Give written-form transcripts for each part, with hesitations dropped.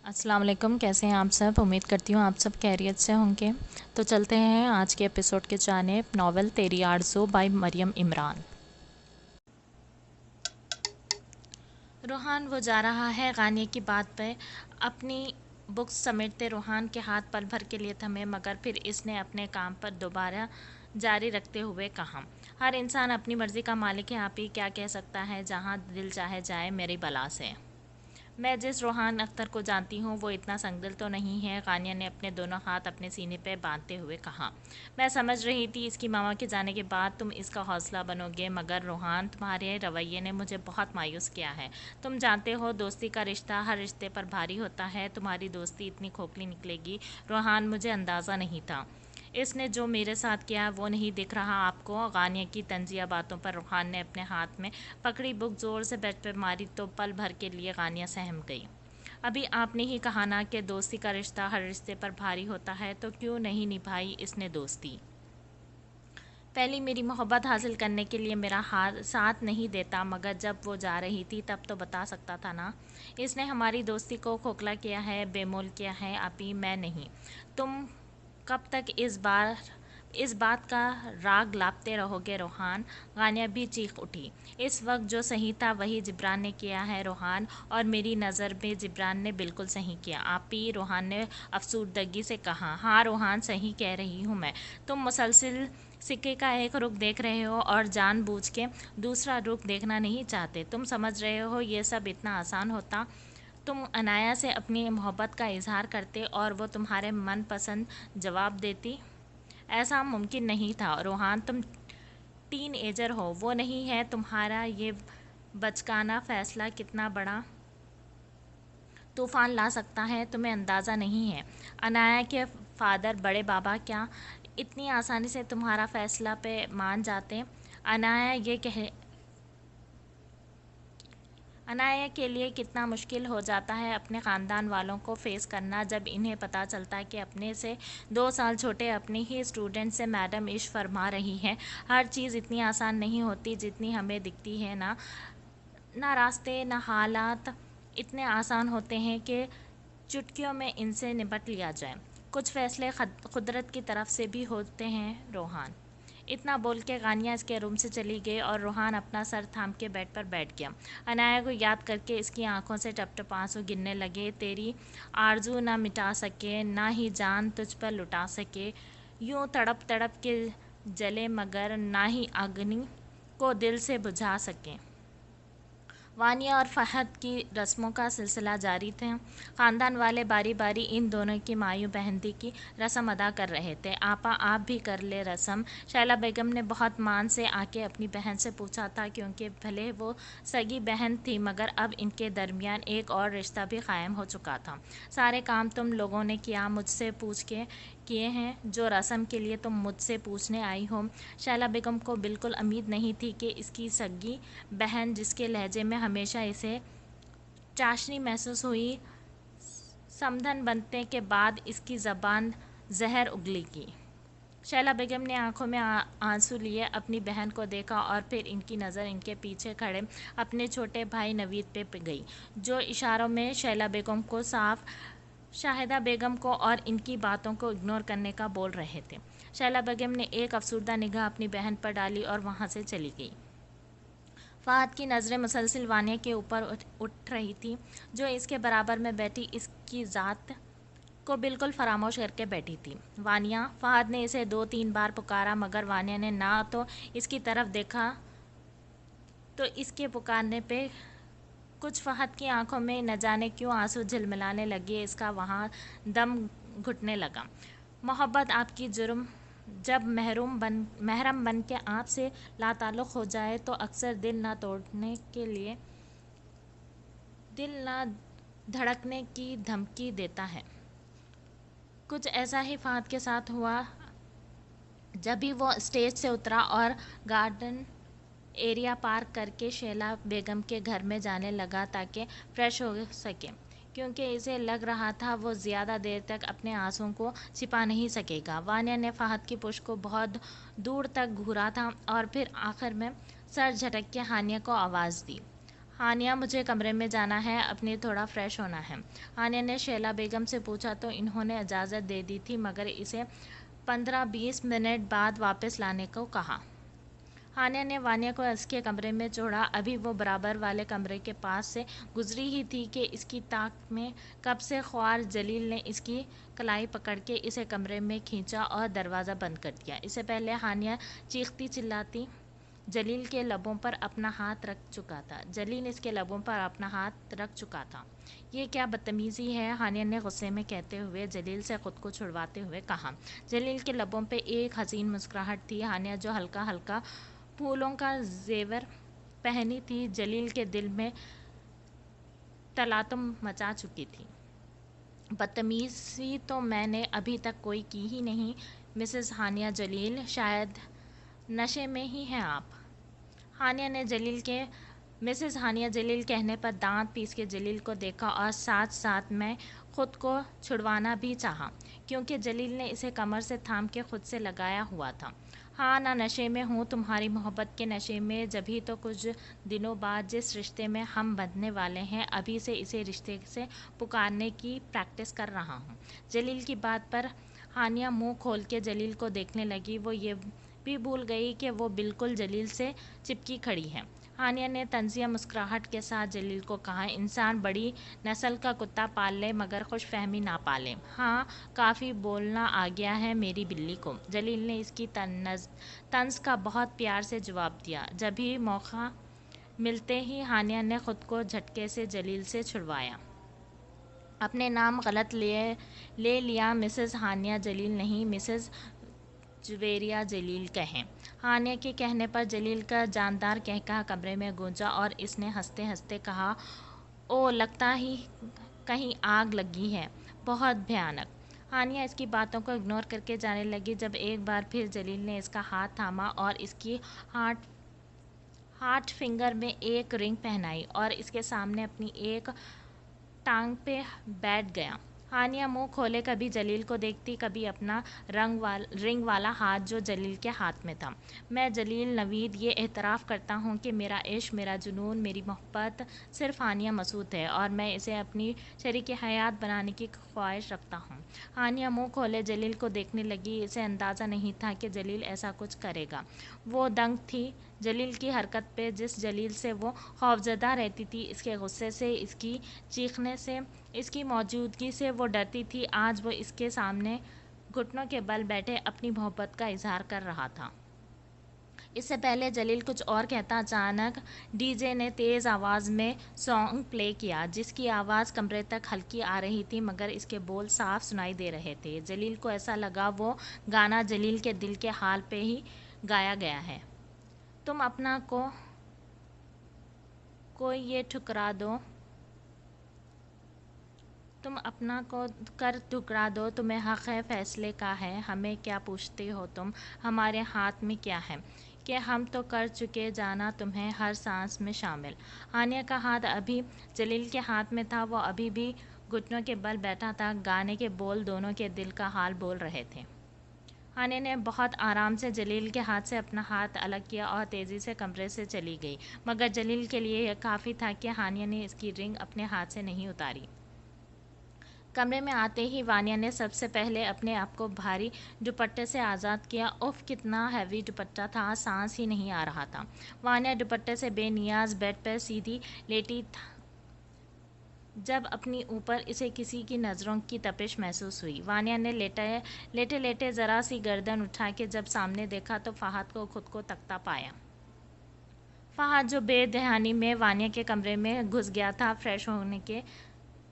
السلام علیکم، کیسے ہیں آپ سب؟ امید کرتی ہوں آپ سب خیریت سے ہوں گے۔ تو چلتے ہیں آج کے ایپیسوڈ کے جانب، ناول تیری آرزو بائی مریم عمران۔ روحان وہ جا رہا ہے غانیہ کی بات پہ اپنی بکس سمیٹتے روحان کے ہاتھ پل بھر کے لیے تھمے، مگر پھر اس نے اپنے کام پر دوبارہ جاری رکھتے ہوئے کہا، ہر انسان اپنی مرضی کا مالک ہے، آپ ہی کیا کہہ سکتا ہے، جہاں دل چاہے جائے میری بلا سے۔ میں جس روحان اختر کو جانتی ہوں وہ اتنا سنگدل تو نہیں ہے، غانیہ نے اپنے دونوں ہاتھ اپنے سینے پہ باندھتے ہوئے کہا۔ میں سمجھ رہی تھی اس کی ماما کے جانے کے بعد تم اس کا حوصلہ بنو گے، مگر روحان تمہارے رویے نے مجھے بہت مایوس کیا ہے۔ تم جانتے ہو دوستی کا رشتہ ہر رشتے پر بھاری ہوتا ہے، تمہاری دوستی اتنی کھوکھلی نکلے گی روحان، مجھے اندازہ نہیں تھا۔ اس نے جو میرے ساتھ کیا وہ نہیں دکھ رہا آپ کو؟ غانیہ کی طنزیہ باتوں پر روحان نے اپنے ہاتھ میں پکڑی بک زور سے بیڈ پہ ماری تو پل بھر کے لیے غانیہ سہم گئی۔ ابھی آپ نے ہی کہا نا کہ دوستی کا رشتہ ہر رشتے پر بھاری ہوتا ہے، تو کیوں نہیں نبھائی اس نے دوستی؟ پہلی میری محبت حاصل کرنے کے لیے میرا ساتھ نہیں دیتا، مگر جب وہ جا رہی تھی تب تو بتا سکتا تھا نا۔ اس نے ہماری دوستی کو کھوکھلا کیا ہے، بے مول کیا ہے، ابھی میں نہیں۔ تم کب تک اس بات کا راگ لاپتے رہو گے روحان؟ غانیہ بھی چیخ اٹھی۔ اس وقت جو صحیح تھا وہی جبران نے کیا ہے روحان، اور میری نظر میں جبران نے بالکل صحیح کیا۔ آپ ہی، روحان نے افسردگی سے کہا۔ ہاں روحان، صحیح کہہ رہی ہوں میں۔ تم مسلسل سکے کا ایک رخ دیکھ رہے ہو اور جان بوجھ کے دوسرا رخ دیکھنا نہیں چاہتے۔ تم سمجھ رہے ہو یہ سب اتنا آسان ہوتا؟ تم عنایہ سے اپنی محبت کا اظہار کرتے اور وہ تمہارے من پسند جواب دیتی؟ ایسا ممکن نہیں تھا روحان، تم ٹین ایجر ہو، وہ نہیں ہے۔ تمہارا یہ بچکانہ فیصلہ کتنا بڑا طوفان لا سکتا ہے تمہیں اندازہ نہیں ہے۔ عنایہ کے فادر، بڑے بابا کیا اتنی آسانی سے تمہارا فیصلہ پہ مان جاتے؟ عنایہ کے لیے کتنا مشکل ہو جاتا ہے اپنے خاندان والوں کو فیس کرنا جب انہیں پتہ چلتا ہے کہ اپنے سے 2 سال چھوٹے اپنے ہی اسٹوڈنٹ سے میڈم عشق فرما رہی ہے۔ ہر چیز اتنی آسان نہیں ہوتی جتنی ہمیں دکھتی ہے، نہ راستے نہ حالات اتنے آسان ہوتے ہیں کہ چٹکیوں میں ان سے نپٹ لیا جائے۔ کچھ فیصلے قدرت کی طرف سے بھی ہوتے ہیں روحان۔ اتنا بول کے غانیہ اس کے روم سے چلی گئی اور روحان اپنا سر تھام کے بیڈ پر بیٹھ گیا۔ عنایہ کو یاد کر کے اس کی آنکھوں سے ٹپ ٹپ آنسو گرنے لگے۔ تیری آرزو نہ مٹا سکے، نہ ہی جان تجھ پر لٹا سکے، یوں تڑپ تڑپ کے جلے مگر نہ ہی اگنی کو دل سے بجھا سکے۔ وانیہ اور فہد کی رسموں کا سلسلہ جاری تھا۔ خاندان والے باری باری ان دونوں کی مایوں بہندی کی رسم ادا کر رہے تھے۔ آپا آپ بھی کر لے رسم، شیلا بیگم نے بہت مان سے آ کے اپنی بہن سے پوچھا تھا، کیونکہ بھلے وہ سگی بہن تھی مگر اب ان کے درمیان ایک اور رشتہ بھی قائم ہو چکا تھا۔ سارے کام تم لوگوں نے کیا مجھ سے پوچھ کے کیے ہیں، جو رسم کے لیے تم مجھ سے پوچھنے آئی ہو؟ شیلا بیگم کو بالکل امید نہیں تھی کہ اس کی سگی بہن، جس کے لہجے میں ہمیشہ اسے چاشنی محسوس ہوئی، سمدھن بننے کے بعد اس کی زبان زہر اگلے گی۔ شیلا بیگم نے آنکھوں میں آنسو لیے اپنی بہن کو دیکھا اور پھر ان کی نظر ان کے پیچھے کھڑے اپنے چھوٹے بھائی نوید پہ گئی، جو اشاروں میں شیلا بیگم کو صاف شاہدہ بیگم کو اور ان کی باتوں کو اگنور کرنے کا بول رہے تھے۔ شیلا بیگم نے ایک افسردہ نگاہ اپنی بہن پر ڈالی اور وہاں سے چلی گئی۔ فہد کی نظریں مسلسل وانیہ کے اوپر اٹھ رہی تھی، جو اس کے برابر میں بیٹھی اس کی ذات کو بالکل فراموش کر کے بیٹھی تھی۔ وانیہ! فہد نے اسے 2-3 بار پکارا مگر وانیہ نے نہ تو اس کی طرف دیکھا تو اس کے پکارنے پہ کچھ فہد کی آنکھوں میں نہ جانے کیوں آنسو جھلملانے لگے، اس کا وہاں دم گھٹنے لگا۔ محبت آپ کی جرم جب محرم بن کے آپ سے لاتعلق ہو جائے تو اکثر دل نہ توڑنے کے لیے دل نہ دھڑکنے کی دھمکی دیتا ہے۔ کچھ ایسا ہی فہد کے ساتھ ہوا جبھی وہ اسٹیج سے اترا اور گارڈن ایریا پار کر کے شیلا بیگم کے گھر میں جانے لگا تاکہ فریش ہو سکے، کیونکہ اسے لگ رہا تھا وہ زیادہ دیر تک اپنے آنسوؤں کو چھپا نہیں سکے گا۔ وانیہ نے فہد کی پشت کو بہت دور تک گھورا تھا اور پھر آخر میں سر جھٹک کے ہانیہ کو آواز دی۔ ہانیہ مجھے کمرے میں جانا ہے، اپنی تھوڑا فریش ہونا ہے۔ ہانیہ نے شیلا بیگم سے پوچھا تو انہوں نے اجازت دے دی تھی مگر اسے 15-20 منٹ بعد واپس لانے کو کہا۔ ہانیہ نے وانیہ کو اس کے کمرے میں چھوڑا۔ ابھی وہ برابر والے کمرے کے پاس سے گزری ہی تھی کہ اس کی طاق میں کب سے خوار جلیل نے اس کی کلائی پکڑ کے اسے کمرے میں کھینچا اور دروازہ بند کر دیا۔ اس سے پہلے ہانیہ چیختی چلاتی جلیل کے لبوں پر اپنا ہاتھ رکھ چکا تھا۔ جلیل اس کے لبوں پر اپنا ہاتھ رکھ چکا تھا۔ یہ کیا بدتمیزی ہے، ہانیہ نے غصے میں کہتے ہوئے جلیل سے خود کو چھڑواتے ہوئے کہا۔ جلیل کے لبوں پہ ایک حسین مسکراہٹ تھی۔ ہانیہ جو ہلکا ہلکا پھولوں کا زیور پہنی تھی جلیل کے دل میں تلاطم مچا چکی تھی۔ بدتمیزی تو میں نے ابھی تک کوئی کی ہی نہیں مسز ہانیہ جلیل، شاید نشے میں ہی ہیں آپ۔ ہانیہ نے جلیل کے مسز ہانیہ جلیل کہنے پر دانت پیس کے جلیل کو دیکھا اور ساتھ ساتھ میں خود کو چھڑوانا بھی چاہا کیونکہ جلیل نے اسے کمر سے تھام کے خود سے لگایا ہوا تھا۔ ہاں نہ نشے میں ہوں، تمہاری محبت کے نشے میں، جبھی تو کچھ دنوں بعد جس رشتے میں ہم بندھنے والے ہیں ابھی سے اسے رشتے سے پکارنے کی پریکٹس کر رہا ہوں۔ جلیل کی بات پر ہانیہ منہ کھول کے جلیل کو دیکھنے لگی۔ وہ یہ بھی بھول گئی کہ وہ بالکل جلیل سے چپکی کھڑی ہے۔ ہانیہ نے طنزیہ مسکراہٹ کے ساتھ جلیل کو کہا، انسان بڑی نسل کا کتا پال لے مگر خوش فہمی نہ پالے۔ ہاں کافی بولنا آ گیا ہے میری بلی کو۔ جلیل نے اس کی طنز کا بہت پیار سے جواب دیا۔ جبھی موقع ملتے ہی ہانیہ نے خود کو جھٹکے سے جلیل سے چھڑوایا۔ اپنے نام غلط لے لیا، مسز ہانیہ جلیل نہیں مسز جویریہ جلیل کہیں۔ ہانیہ کے کہنے پر جلیل کا جاندار قہقہہ کمرے میں گونجا اور اس نے ہنستے ہنستے کہا، او لگتا ہی کہیں آگ لگی ہے، بہت بھیانک۔ ہانیہ اس کی باتوں کو اگنور کرکے جانے لگی جب ایک بار پھر جلیل نے اس کا ہاتھ تھاما اور اس کی ہاتھ فنگر میں ایک رنگ پہنائی اور اس کے سامنے اپنی ایک ٹانگ پہ بیٹھ گیا۔ ہانیہ منہ کھولے کبھی جلیل کو دیکھتی کبھی اپنا رنگ والا ہاتھ جو جلیل کے ہاتھ میں تھا۔ میں جلیل نوید یہ اعتراف کرتا ہوں کہ میرا عشق، میرا جنون، میری محبت صرف ہانیہ مسعود ہے اور میں اسے اپنی شریک حیات بنانے کی خواہش رکھتا ہوں۔ ہانیہ منہ کھولے جلیل کو دیکھنے لگی۔ اسے اندازہ نہیں تھا کہ جلیل ایسا کچھ کرے گا۔ وہ دنگ تھی جلیل کی حرکت پہ، جس جلیل سے وہ خوفزدہ رہتی تھی، اس کے غصے سے، اس کی چیخنے سے، اس کی موجودگی سے وہ ڈرتی تھی۔ آج وہ اس کے سامنے گھٹنوں کے بل بیٹھے اپنی محبت کا اظہار کر رہا تھا۔ اس سے پہلے جلیل کچھ اور کہتا اچانک ڈی جے نے تیز آواز میں سانگ پلے کیا جس کی آواز کمرے تک ہلکی آ رہی تھی مگر اس کے بول صاف سنائی دے رہے تھے۔ جلیل کو ایسا لگا وہ گانا جلیل کے دل کے حال پہ ہی گایا گیا ہے۔ تم اپنا کو یہ ٹھکرا دو، تم اپنا کو کر ٹھکرا دو، تمہیں حق ہے فیصلے کا ہے، ہمیں کیا پوچھتے ہو تم، ہمارے ہاتھ میں کیا ہے کہ ہم تو کر چکے جانا تمہیں ہر سانس میں شامل۔ ہانیہ کا ہاتھ ابھی جلیل کے ہاتھ میں تھا، وہ ابھی بھی گھٹنوں کے بل بیٹھا تھا، گانے کے بول دونوں کے دل کا حال بول رہے تھے۔ ہانیہ نے بہت آرام سے جلیل کے ہاتھ سے اپنا ہاتھ الگ کیا اور تیزی سے کمرے سے چلی گئی مگر جلیل کے لیے یہ کافی تھا کہ ہانیہ نے اس کی رنگ اپنے ہاتھ سے نہیں اتاری۔ کمرے میں آتے ہی وانیہ نے سب سے پہلے اپنے آپ کو بھاری دوپٹے سے آزاد کیا۔ اف کتنا ہیوی دوپٹہ تھا، سانس ہی نہیں آ رہا تھا۔ وانیہ دوپٹے سے بے نیاز بیڈ پر سیدھی لیٹی جب اپنی اوپر اسے کسی کی نظروں کی تپش محسوس ہوئی۔ وانیہ نے لیٹے لیٹے ذرا سی گردن اٹھا کے جب سامنے دیکھا تو فہد کو خود کو تکتا پایا۔ فہد جو بے دھیانی میں وانیہ کے کمرے میں گھس گیا تھا فریش ہونے کے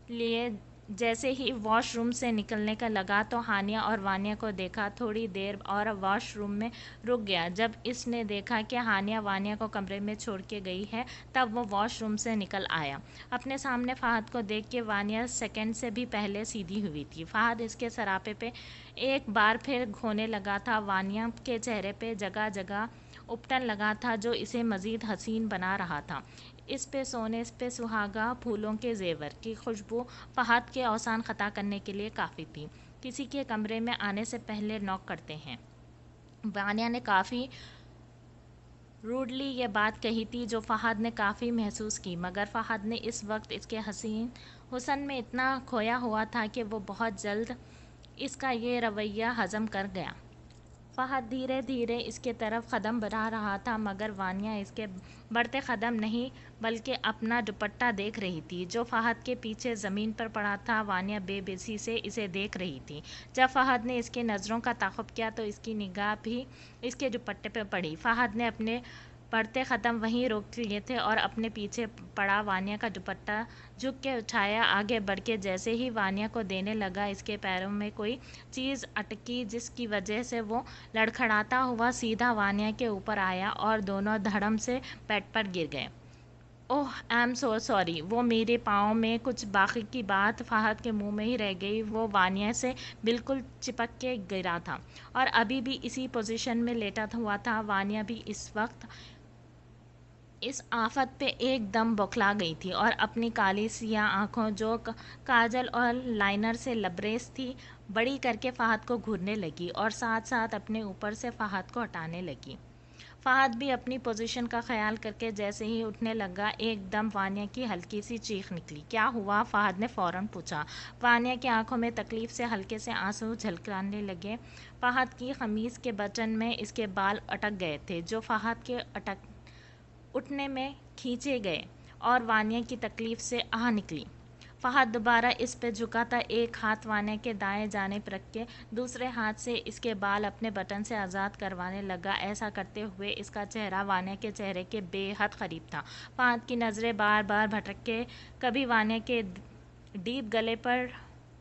لیے، جیسے ہی واش روم سے نکلنے کا لگا تو ہانیہ اور وانیہ کو دیکھا، تھوڑی دیر اور واش روم میں رک گیا۔ جب اس نے دیکھا کہ ہانیہ وانیہ کو کمرے میں چھوڑ کے گئی ہے تب وہ واش روم سے نکل آیا۔ اپنے سامنے فہد کو دیکھ کے وانیہ سیکنڈ سے بھی پہلے سیدھی ہوئی تھی۔ فہد اس کے سراپے پہ ایک بار پھر گھونے لگا تھا۔ وانیہ کے چہرے پہ جگہ جگہ اپٹن لگا تھا جو اسے مزید حسین بنا رہا تھا۔ اس پہ سونے پہ سہاگا پھولوں کے زیور کی خوشبو فہد کے اوسان خطا کرنے کے لیے کافی تھی۔ کسی کے کمرے میں آنے سے پہلے نوک کرتے ہیں۔ وانیہ نے کافی روڈلی یہ بات کہی تھی جو فہد نے کافی محسوس کی، مگر فہد نے اس وقت اس کے حسن میں اتنا کھویا ہوا تھا کہ وہ بہت جلد اس کا یہ رویہ ہضم کر گیا۔ فہد دھیرے دھیرے اس کے طرف قدم بڑھا رہا تھا، مگر وانیا اس کے بڑھتے قدم نہیں بلکہ اپنا دوپٹہ دیکھ رہی تھی جو فہد کے پیچھے زمین پر پڑا تھا۔ وانیا بے بسی سے اسے دیکھ رہی تھی۔ جب فہد نے اس کے نظروں کا تعاقب کیا تو اس کی نگاہ بھی اس کے دوپٹے پہ پڑی۔ فہد نے اپنے بڑھتے قدم وہیں روک لیے تھے اور اپنے پیچھے پڑا وانیا کا دوپٹہ جھک کے اٹھایا۔ آگے بڑھ کے جیسے ہی وانیا کو دینے لگا، اس کے پیروں میں کوئی چیز اٹکی جس کی وجہ سے وہ لڑکھڑاتا ہوا سیدھا وانیا کے اوپر آیا اور دونوں دھڑم سے بیڈ پر گر گئے۔ اوہ آئی ایم سو سوری، وہ میرے پاؤں میں کچھ باقی کی بات فہد کے منہ میں ہی رہ گئی۔ وہ وانیا سے بالکل چپک کے گرا تھا اور ابھی بھی اسی پوزیشن میں لیٹا ہوا تھا۔ وانیا بھی اس وقت اس آفت پہ ایک دم بوکھلا گئی تھی اور اپنی کالی سیاہ آنکھوں جو کاجل اور لائنر سے لبریز تھی بڑی کر کے فہد کو گھورنے لگی اور ساتھ ساتھ اپنے اوپر سے فہد کو ہٹانے لگی۔ فہد بھی اپنی پوزیشن کا خیال کر کے جیسے ہی اٹھنے لگا، ایک دم وانیا کی ہلکی سی چیخ نکلی۔ کیا ہوا؟ فہد نے فوراً پوچھا۔ وانیا کی آنکھوں میں تکلیف سے ہلکے سے آنسو جھلکنے لگے۔ فہد کی قمیض کے بٹن میں اس کے بال اٹک گئے تھے جو فہد کے اٹھنے میں کھینچے گئے اور وانیا کی تکلیف سے آہ نکلی۔ فہد دوبارہ اس پہ جھکا تھا، ایک ہاتھ وانیا کے دائیں جانب رکھ کے دوسرے ہاتھ سے اس کے بال اپنے بٹن سے آزاد کروانے لگا۔ ایسا کرتے ہوئے اس کا چہرہ وانیا کے چہرے کے بے حد قریب تھا۔ فہد کی نظریں بار بار بھٹک کے کبھی وانیا کے ڈیپ گلے پر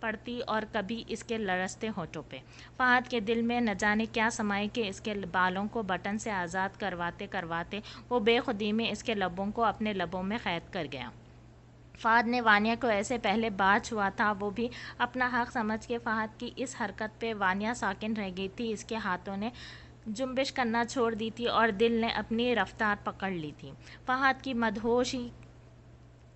پڑتی اور کبھی اس کے لرزتے ہونٹوں پہ۔ فہد کے دل میں نہ جانے کیا سمائی کہ اس کے بالوں کو بٹن سے آزاد کرواتے کرواتے وہ بے خودی میں اس کے لبوں کو اپنے لبوں میں قید کر گیا۔ فہد نے وانیا کو ایسے پہلے بار چھوا تھا، وہ بھی اپنا حق سمجھ کے۔ فہد کی اس حرکت پہ وانیا ساکن رہ گئی تھی، اس کے ہاتھوں نے جنبش کرنا چھوڑ دی تھی اور دل نے اپنی رفتار پکڑ لی تھی۔ فہد کی مدہوشی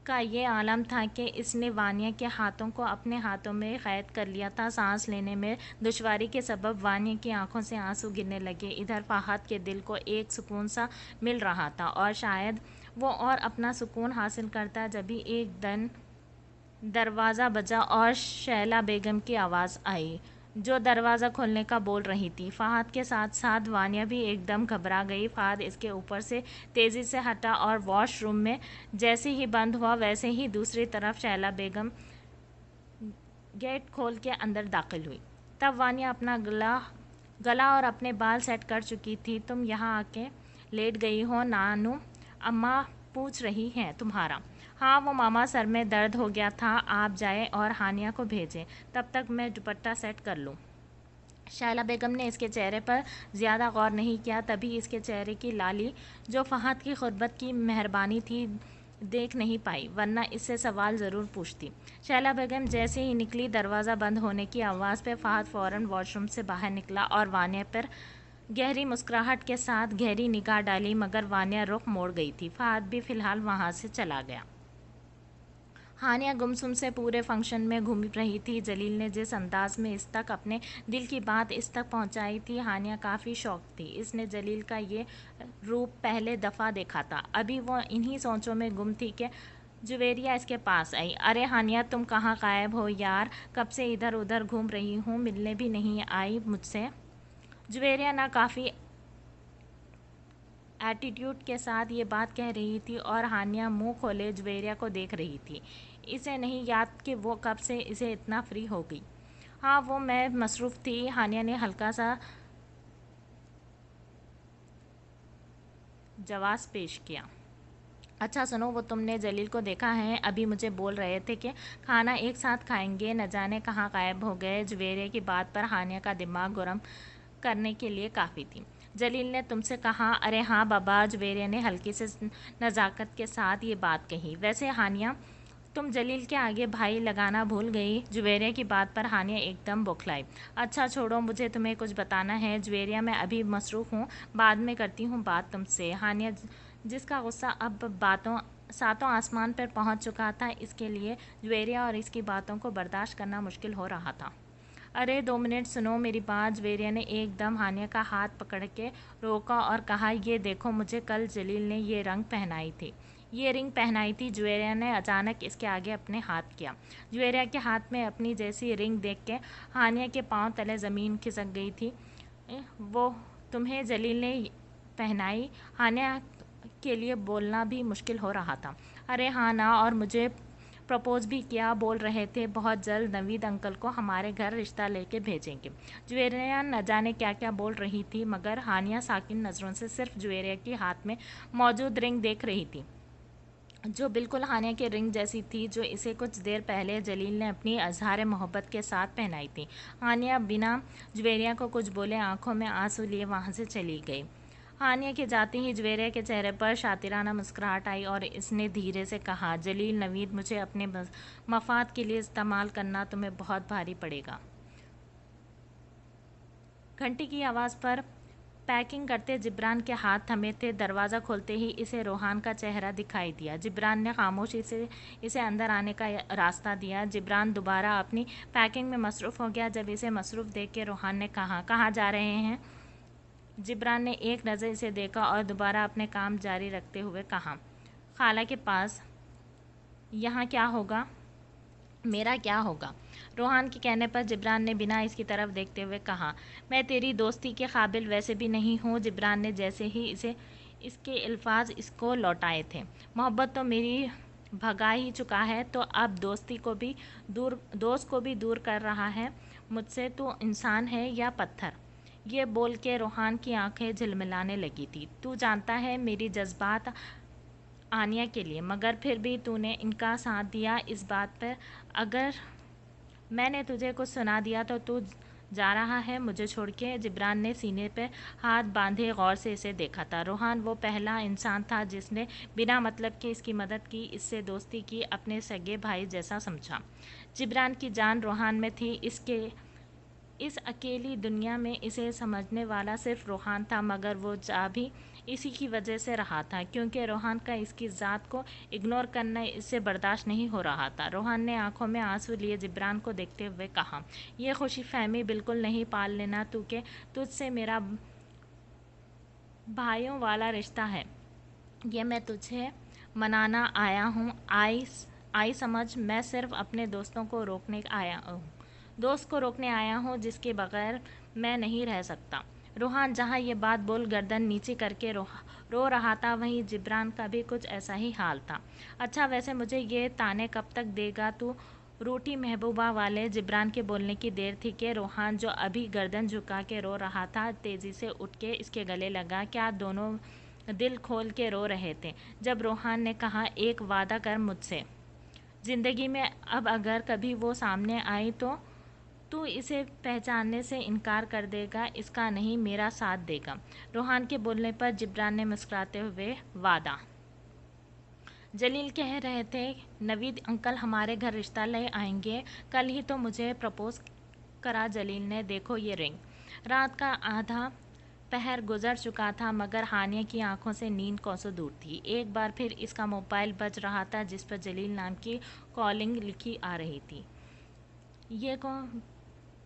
کا یہ عالم تھا کہ اس نے وانیا کے ہاتھوں کو اپنے ہاتھوں میں قید کر لیا تھا۔ سانس لینے میں دشواری کے سبب وانیا کی آنکھوں سے آنسو گرنے لگے۔ ادھر فہد کے دل کو ایک سکون سا مل رہا تھا اور شاید وہ اور اپنا سکون حاصل کرتا جبھی ایک دن دروازہ بجا اور شیلا بیگم کی آواز آئی جو دروازہ کھولنے کا بول رہی تھی۔ فہد کے ساتھ ساتھ وانیا بھی ایک دم گھبرا گئی۔ فہد اس کے اوپر سے تیزی سے ہٹا اور واش روم میں جیسے ہی بند ہوا ویسے ہی دوسری طرف شیلا بیگم گیٹ کھول کے اندر داخل ہوئی۔ تب وانیا اپنا گلا اور اپنے بال سیٹ کر چکی تھی۔ تم یہاں آ کے لیٹ گئی ہو نانو، اماں پوچھ رہی ہیں تمہارا۔ ہاں وہ ماما، سر میں درد ہو گیا تھا، آپ جائیں اور ہانیہ کو بھیجیں، تب تک میں دوپٹہ سیٹ کر لوں۔ شیلا بیگم نے اس کے چہرے پر زیادہ غور نہیں کیا، تبھی اس کے چہرے کی لالی جو فہد کی قربت کی مہربانی تھی دیکھ نہیں پائی، ورنہ اس سے سوال ضرور پوچھتی۔ شیلا بیگم جیسے ہی نکلی، دروازہ بند ہونے کی آواز پہ فہد فوراً واش روم سے باہر نکلا اور وانیا پر گہری مسکراہٹ کے ساتھ گہری نگاہ ڈالی، مگر وانیا رخ موڑ گئی تھی۔ فہد بھی فی الحال وہاں سے چلا گیا۔ ہانیہ گمسم سے پورے فنکشن میں گھوم رہی تھی۔ جلیل نے جس انداز میں اس تک اپنے دل کی بات اس تک پہنچائی تھی، ہانیہ کافی شاکڈ تھی۔ اس نے جلیل کا یہ روپ پہلے دفعہ دیکھا تھا۔ ابھی وہ انہی سوچوں میں گم تھی کہ جویریہ اس کے پاس آئی۔ ارے ہانیہ، تم کہاں غائب ہو یار، کب سے ادھر ادھر گھوم رہی ہوں، ملنے بھی نہیں آئی مجھ سے؟ جویریہ نہ کافی ایٹیٹیوڈ کے ساتھ یہ بات کہہ رہی تھی اور ہانیہ منہ کھولے جویریہ کو دیکھ رہی تھی۔ اسے نہیں یاد کہ وہ کب سے اسے اتنا فری ہو گئی۔ ہاں وہ میں مصروف تھی، ہانیہ نے ہلکا سا جواز پیش کیا۔ اچھا سنو، وہ تم نے جلیل کو دیکھا ہے؟ ابھی مجھے بول رہے تھے کہ کھانا ایک ساتھ کھائیں گے، نہ جانے کہاں غائب ہو گئے۔ جویریہ کی بات پر ہانیہ کا دماغ گرم کرنے کے لیے کافی تھی۔ جلیل نے تم سے کہا؟ ارے ہاں بابا، جویریہ نے ہلکی سے نزاکت کے ساتھ یہ بات کہی۔ ویسے ہانیہ، تم جلیل کے آگے بھائی لگانا بھول گئی؟ جویریہ کی بات پر ہانیہ ایک دم بوکھلائی۔ اچھا چھوڑو، مجھے تمہیں کچھ بتانا ہے جویریہ، میں ابھی مصروف ہوں، بعد میں کرتی ہوں بات تم سے۔ ہانیہ جس کا غصہ اب ساتوں آسمان پر پہنچ چکا تھا، اس کے لیے جویریہ اور اس کی باتوں کو برداشت کرنا مشکل ہو رہا تھا۔ ارے 2 منٹ سنو میری بات۔ جویریہ نے ایک دم ہانیہ کا ہاتھ پکڑ کے روکا اور کہا، یہ دیکھو مجھے کل جلیل نے یہ رنگ پہنائی تھی۔ جویریہ نے اچانک اس کے آگے اپنے ہاتھ کیا۔ جویریہ کے ہاتھ میں اپنی جیسی رنگ دیکھ کے ہانیہ کے پاؤں تلے زمین کھسک گئی تھی۔ وہ تمہیں جلیل نے پہنائی؟ ہانیہ کے لیے بولنا بھی مشکل ہو رہا تھا۔ ارے ہاں نا، اور مجھے پرپوز بھی کیا، بول رہے تھے بہت جلد نوید انکل کو ہمارے گھر رشتہ لے کے بھیجیں گے۔ جویریہ نہ جانے کیا کیا بول رہی تھی، مگر ہانیہ ساکن نظروں سے صرف جویریہ کے ہاتھ میں موجود رنگ دیکھ رہی تھی، جو بالکل ہانیہ کے رنگ جیسی تھی جو اسے کچھ دیر پہلے جلیل نے اپنی اظہار محبت کے ساتھ پہنائی تھی۔ ہانیہ بنا جویریہ کو کچھ بولے آنکھوں میں آنسو لیے وہاں سے چلی گئی۔ ہانیہ کے جاتے ہی جویریہ کے چہرے پر شاطرانہ مسکراہٹ آئی اور اس نے دھیرے سے کہا، جلیل، نوید مجھے اپنے مفاد کے لیے استعمال کرنا تمہیں بہت بھاری پڑے گا۔ گھنٹی کی آواز پر پیکنگ کرتے جبران کے ہاتھ تھمے تھے۔ دروازہ کھولتے ہی اسے روحان کا چہرہ دکھائی دیا۔ جبران نے خاموشی سے اسے اندر آنے کا راستہ دیا۔ جبران دوبارہ اپنی پیکنگ میں مصروف ہو گیا۔ جب اسے مصروف دیکھ کے روحان نے کہا، کہاں جا رہے ہیں؟ جبران نے ایک نظر اسے دیکھا اور دوبارہ اپنے کام جاری رکھتے ہوئے کہا، خالہ کے پاس۔ یہاں کیا ہوگا؟ میرا کیا ہوگا؟ روحان کے کہنے پر جبران نے بنا اس کی طرف دیکھتے ہوئے کہا، میں تیری دوستی کے قابل ویسے بھی نہیں ہوں۔ جبران نے جیسے ہی اس کے الفاظ اس کو لوٹائے تھے، محبت تو میری بھگا ہی چکا ہے، تو اب دوست کو بھی دور کر رہا ہے مجھ سے۔ تو انسان ہے یا پتھر؟ یہ بول کے روحان کی آنکھیں جھلملانے لگی تھی۔ تو جانتا ہے میری جذبات ہانیہ کے لیے، مگر پھر بھی تو نے ان کا ساتھ دیا اس بات پر۔ اگر میں نے تجھے کچھ سنا دیا تو جا رہا ہے مجھے چھوڑ کے؟ جبران نے سینے پہ ہاتھ باندھے غور سے اسے دیکھا تھا۔ روحان وہ پہلا انسان تھا جس نے بنا مطلب کے اس کی مدد کی، اس سے دوستی کی، اپنے سگے بھائی جیسا سمجھا۔ جبران کی جان روحان میں تھی۔ اس اکیلی دنیا میں اسے سمجھنے والا صرف روحان تھا، مگر وہ جا بھی اسی کی وجہ سے رہا تھا، کیونکہ روحان کا اس کی ذات کو اگنور کرنا اس سے برداشت نہیں ہو رہا تھا۔ روحان نے آنکھوں میں آنسو لیے جبران کو دیکھتے ہوئے کہا، یہ خوشی فہمی بالکل نہیں پال لینا تو کہ تجھ سے میرا بھائیوں والا رشتہ ہے، یہ میں تجھے منانا آیا ہوں۔ آئی سمجھ، میں صرف اپنے دوست کو روکنے آیا ہوں جس کے بغیر میں نہیں رہ سکتا۔ روحان جہاں یہ بات بول گردن نیچی کر کے رو رہا تھا، وہیں جبران کا بھی کچھ ایسا ہی حال تھا۔ اچھا ویسے مجھے یہ تانے کب تک دے گا تو روٹی محبوبہ والے؟ جبران کے بولنے کی دیر تھی کہ روحان جو ابھی گردن جھکا کے رو رہا تھا تیزی سے اٹھ کے اس کے گلے لگا۔ کیا دونوں دل کھول کے رو رہے تھے؟ جب روحان نے کہا، ایک وعدہ کر مجھ سے، زندگی میں اب اگر کبھی وہ سامنے آئی تو اسے پہچاننے سے انکار کر دے گا، اس کا نہیں میرا ساتھ دے گا۔ روحان کے بولنے پر جبران نے مسکراتے ہوئے، وعدہ؟ جلیل کہہ رہے تھے نوید انکل ہمارے گھر رشتہ لے آئیں گے، کل ہی تو مجھے پرپوز کرا جلیل نے، دیکھو یہ رنگ۔ رات کا آدھا پہر گزر چکا تھا، مگر ہانیہ کی آنکھوں سے نیند کوسوں دور تھی۔ ایک بار پھر اس کا موبائل بج رہا تھا جس پر جلیل نام کی کالنگ لکھی آ رہی تھی۔ یہ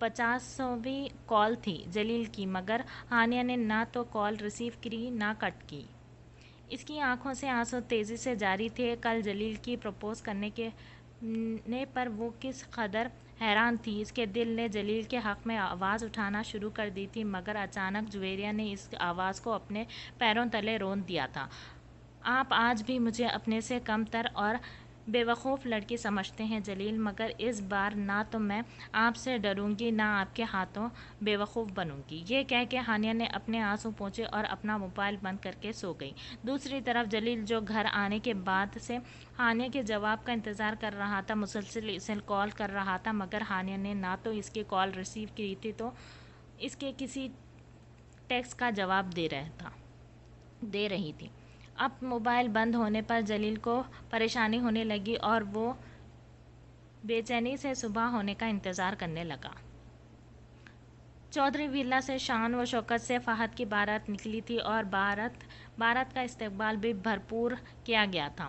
50ویں کال تھی جلیل کی، مگر ہانیہ نے نہ تو کال ریسیو کی نہ کٹ کی۔ اس کی آنکھوں سے آنسو تیزی سے جاری تھے۔ کل جلیل کی پرپوز کرنے پر وہ کس قدر حیران تھی۔ اس کے دل نے جلیل کے حق میں آواز اٹھانا شروع کر دی تھی، مگر اچانک جویریہ نے اس آواز کو اپنے پیروں تلے رون دیا تھا۔ آپ آج بھی مجھے اپنے سے کم تر اور بے وقوف لڑکی سمجھتے ہیں جلیل، مگر اس بار نہ تو میں آپ سے ڈروں گی نہ آپ کے ہاتھوں بے وقوف بنوں گی۔ یہ کہہ کے ہانیہ نے اپنے آنسو پونچھے اور اپنا موبائل بند کر کے سو گئی۔ دوسری طرف جلیل جو گھر آنے کے بعد سے ہانیہ کے جواب کا انتظار کر رہا تھا، مسلسل اسے کال کر رہا تھا، مگر ہانیہ نے نہ تو اس کی کال ریسیو کی تھی تو اس کے کسی ٹیکسٹ کا جواب دے رہی تھی۔ اب موبائل بند ہونے پر جلیل کو پریشانی ہونے لگی اور وہ بے چینی سے صبح ہونے کا انتظار کرنے لگا۔ چودھری ویلا سے شان و شوکت سے فہد کی بارات نکلی تھی اور بارات کا استقبال بھی بھرپور کیا گیا تھا۔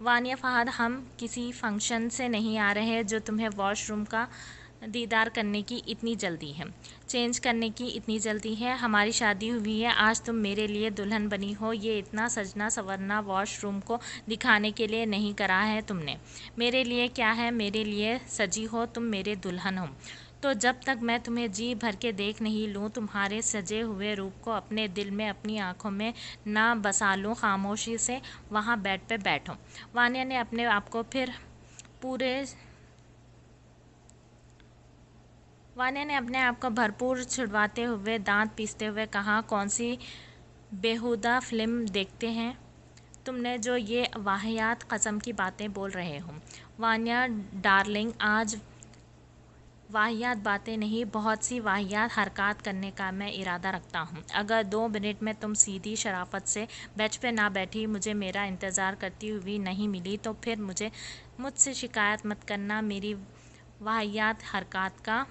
وانیہ: فہد، ہم کسی فنکشن سے نہیں آ رہے جو تمہیں واش روم کا دیدار کرنے کی اتنی جلدی ہے، چینج کرنے کی اتنی جلدی ہے۔ ہماری شادی ہوئی ہے، آج تم میرے لیے دلہن بنی ہو، یہ اتنا سجنا سنورنا واش روم کو دکھانے کے لیے نہیں کرا ہے تم نے۔ میرے لیے کیا ہے، میرے لیے سجی ہو تم، میرے دلہن ہو تو جب تک میں تمہیں جی بھر کے دیکھ نہیں لوں، تمہارے سجے ہوئے روپ کو اپنے دل میں، اپنی آنکھوں میں نہ بسا لوں، خاموشی سے وہاں بیڈ پہ بیٹھو۔ وانیہ نے اپنے آپ کو بھرپور چھڑواتے ہوئے، دانت پیستے ہوئے کہا، کون سی بیہودہ فلم دیکھتے ہیں تم نے جو یہ واہیات قسم کی باتیں بول رہے ہو؟ وانیہ: ڈارلنگ، آج واہیات باتیں نہیں، بہت سی واہیات حرکات کرنے کا میں ارادہ رکھتا ہوں۔ اگر 2 منٹ میں تم سیدھی شرافت سے بینچ پہ نہ بیٹھی، مجھے میرا انتظار کرتی ہوئی نہیں ملی تو پھر مجھ سے شکایت مت کرنا میری واہیات حرکات کا۔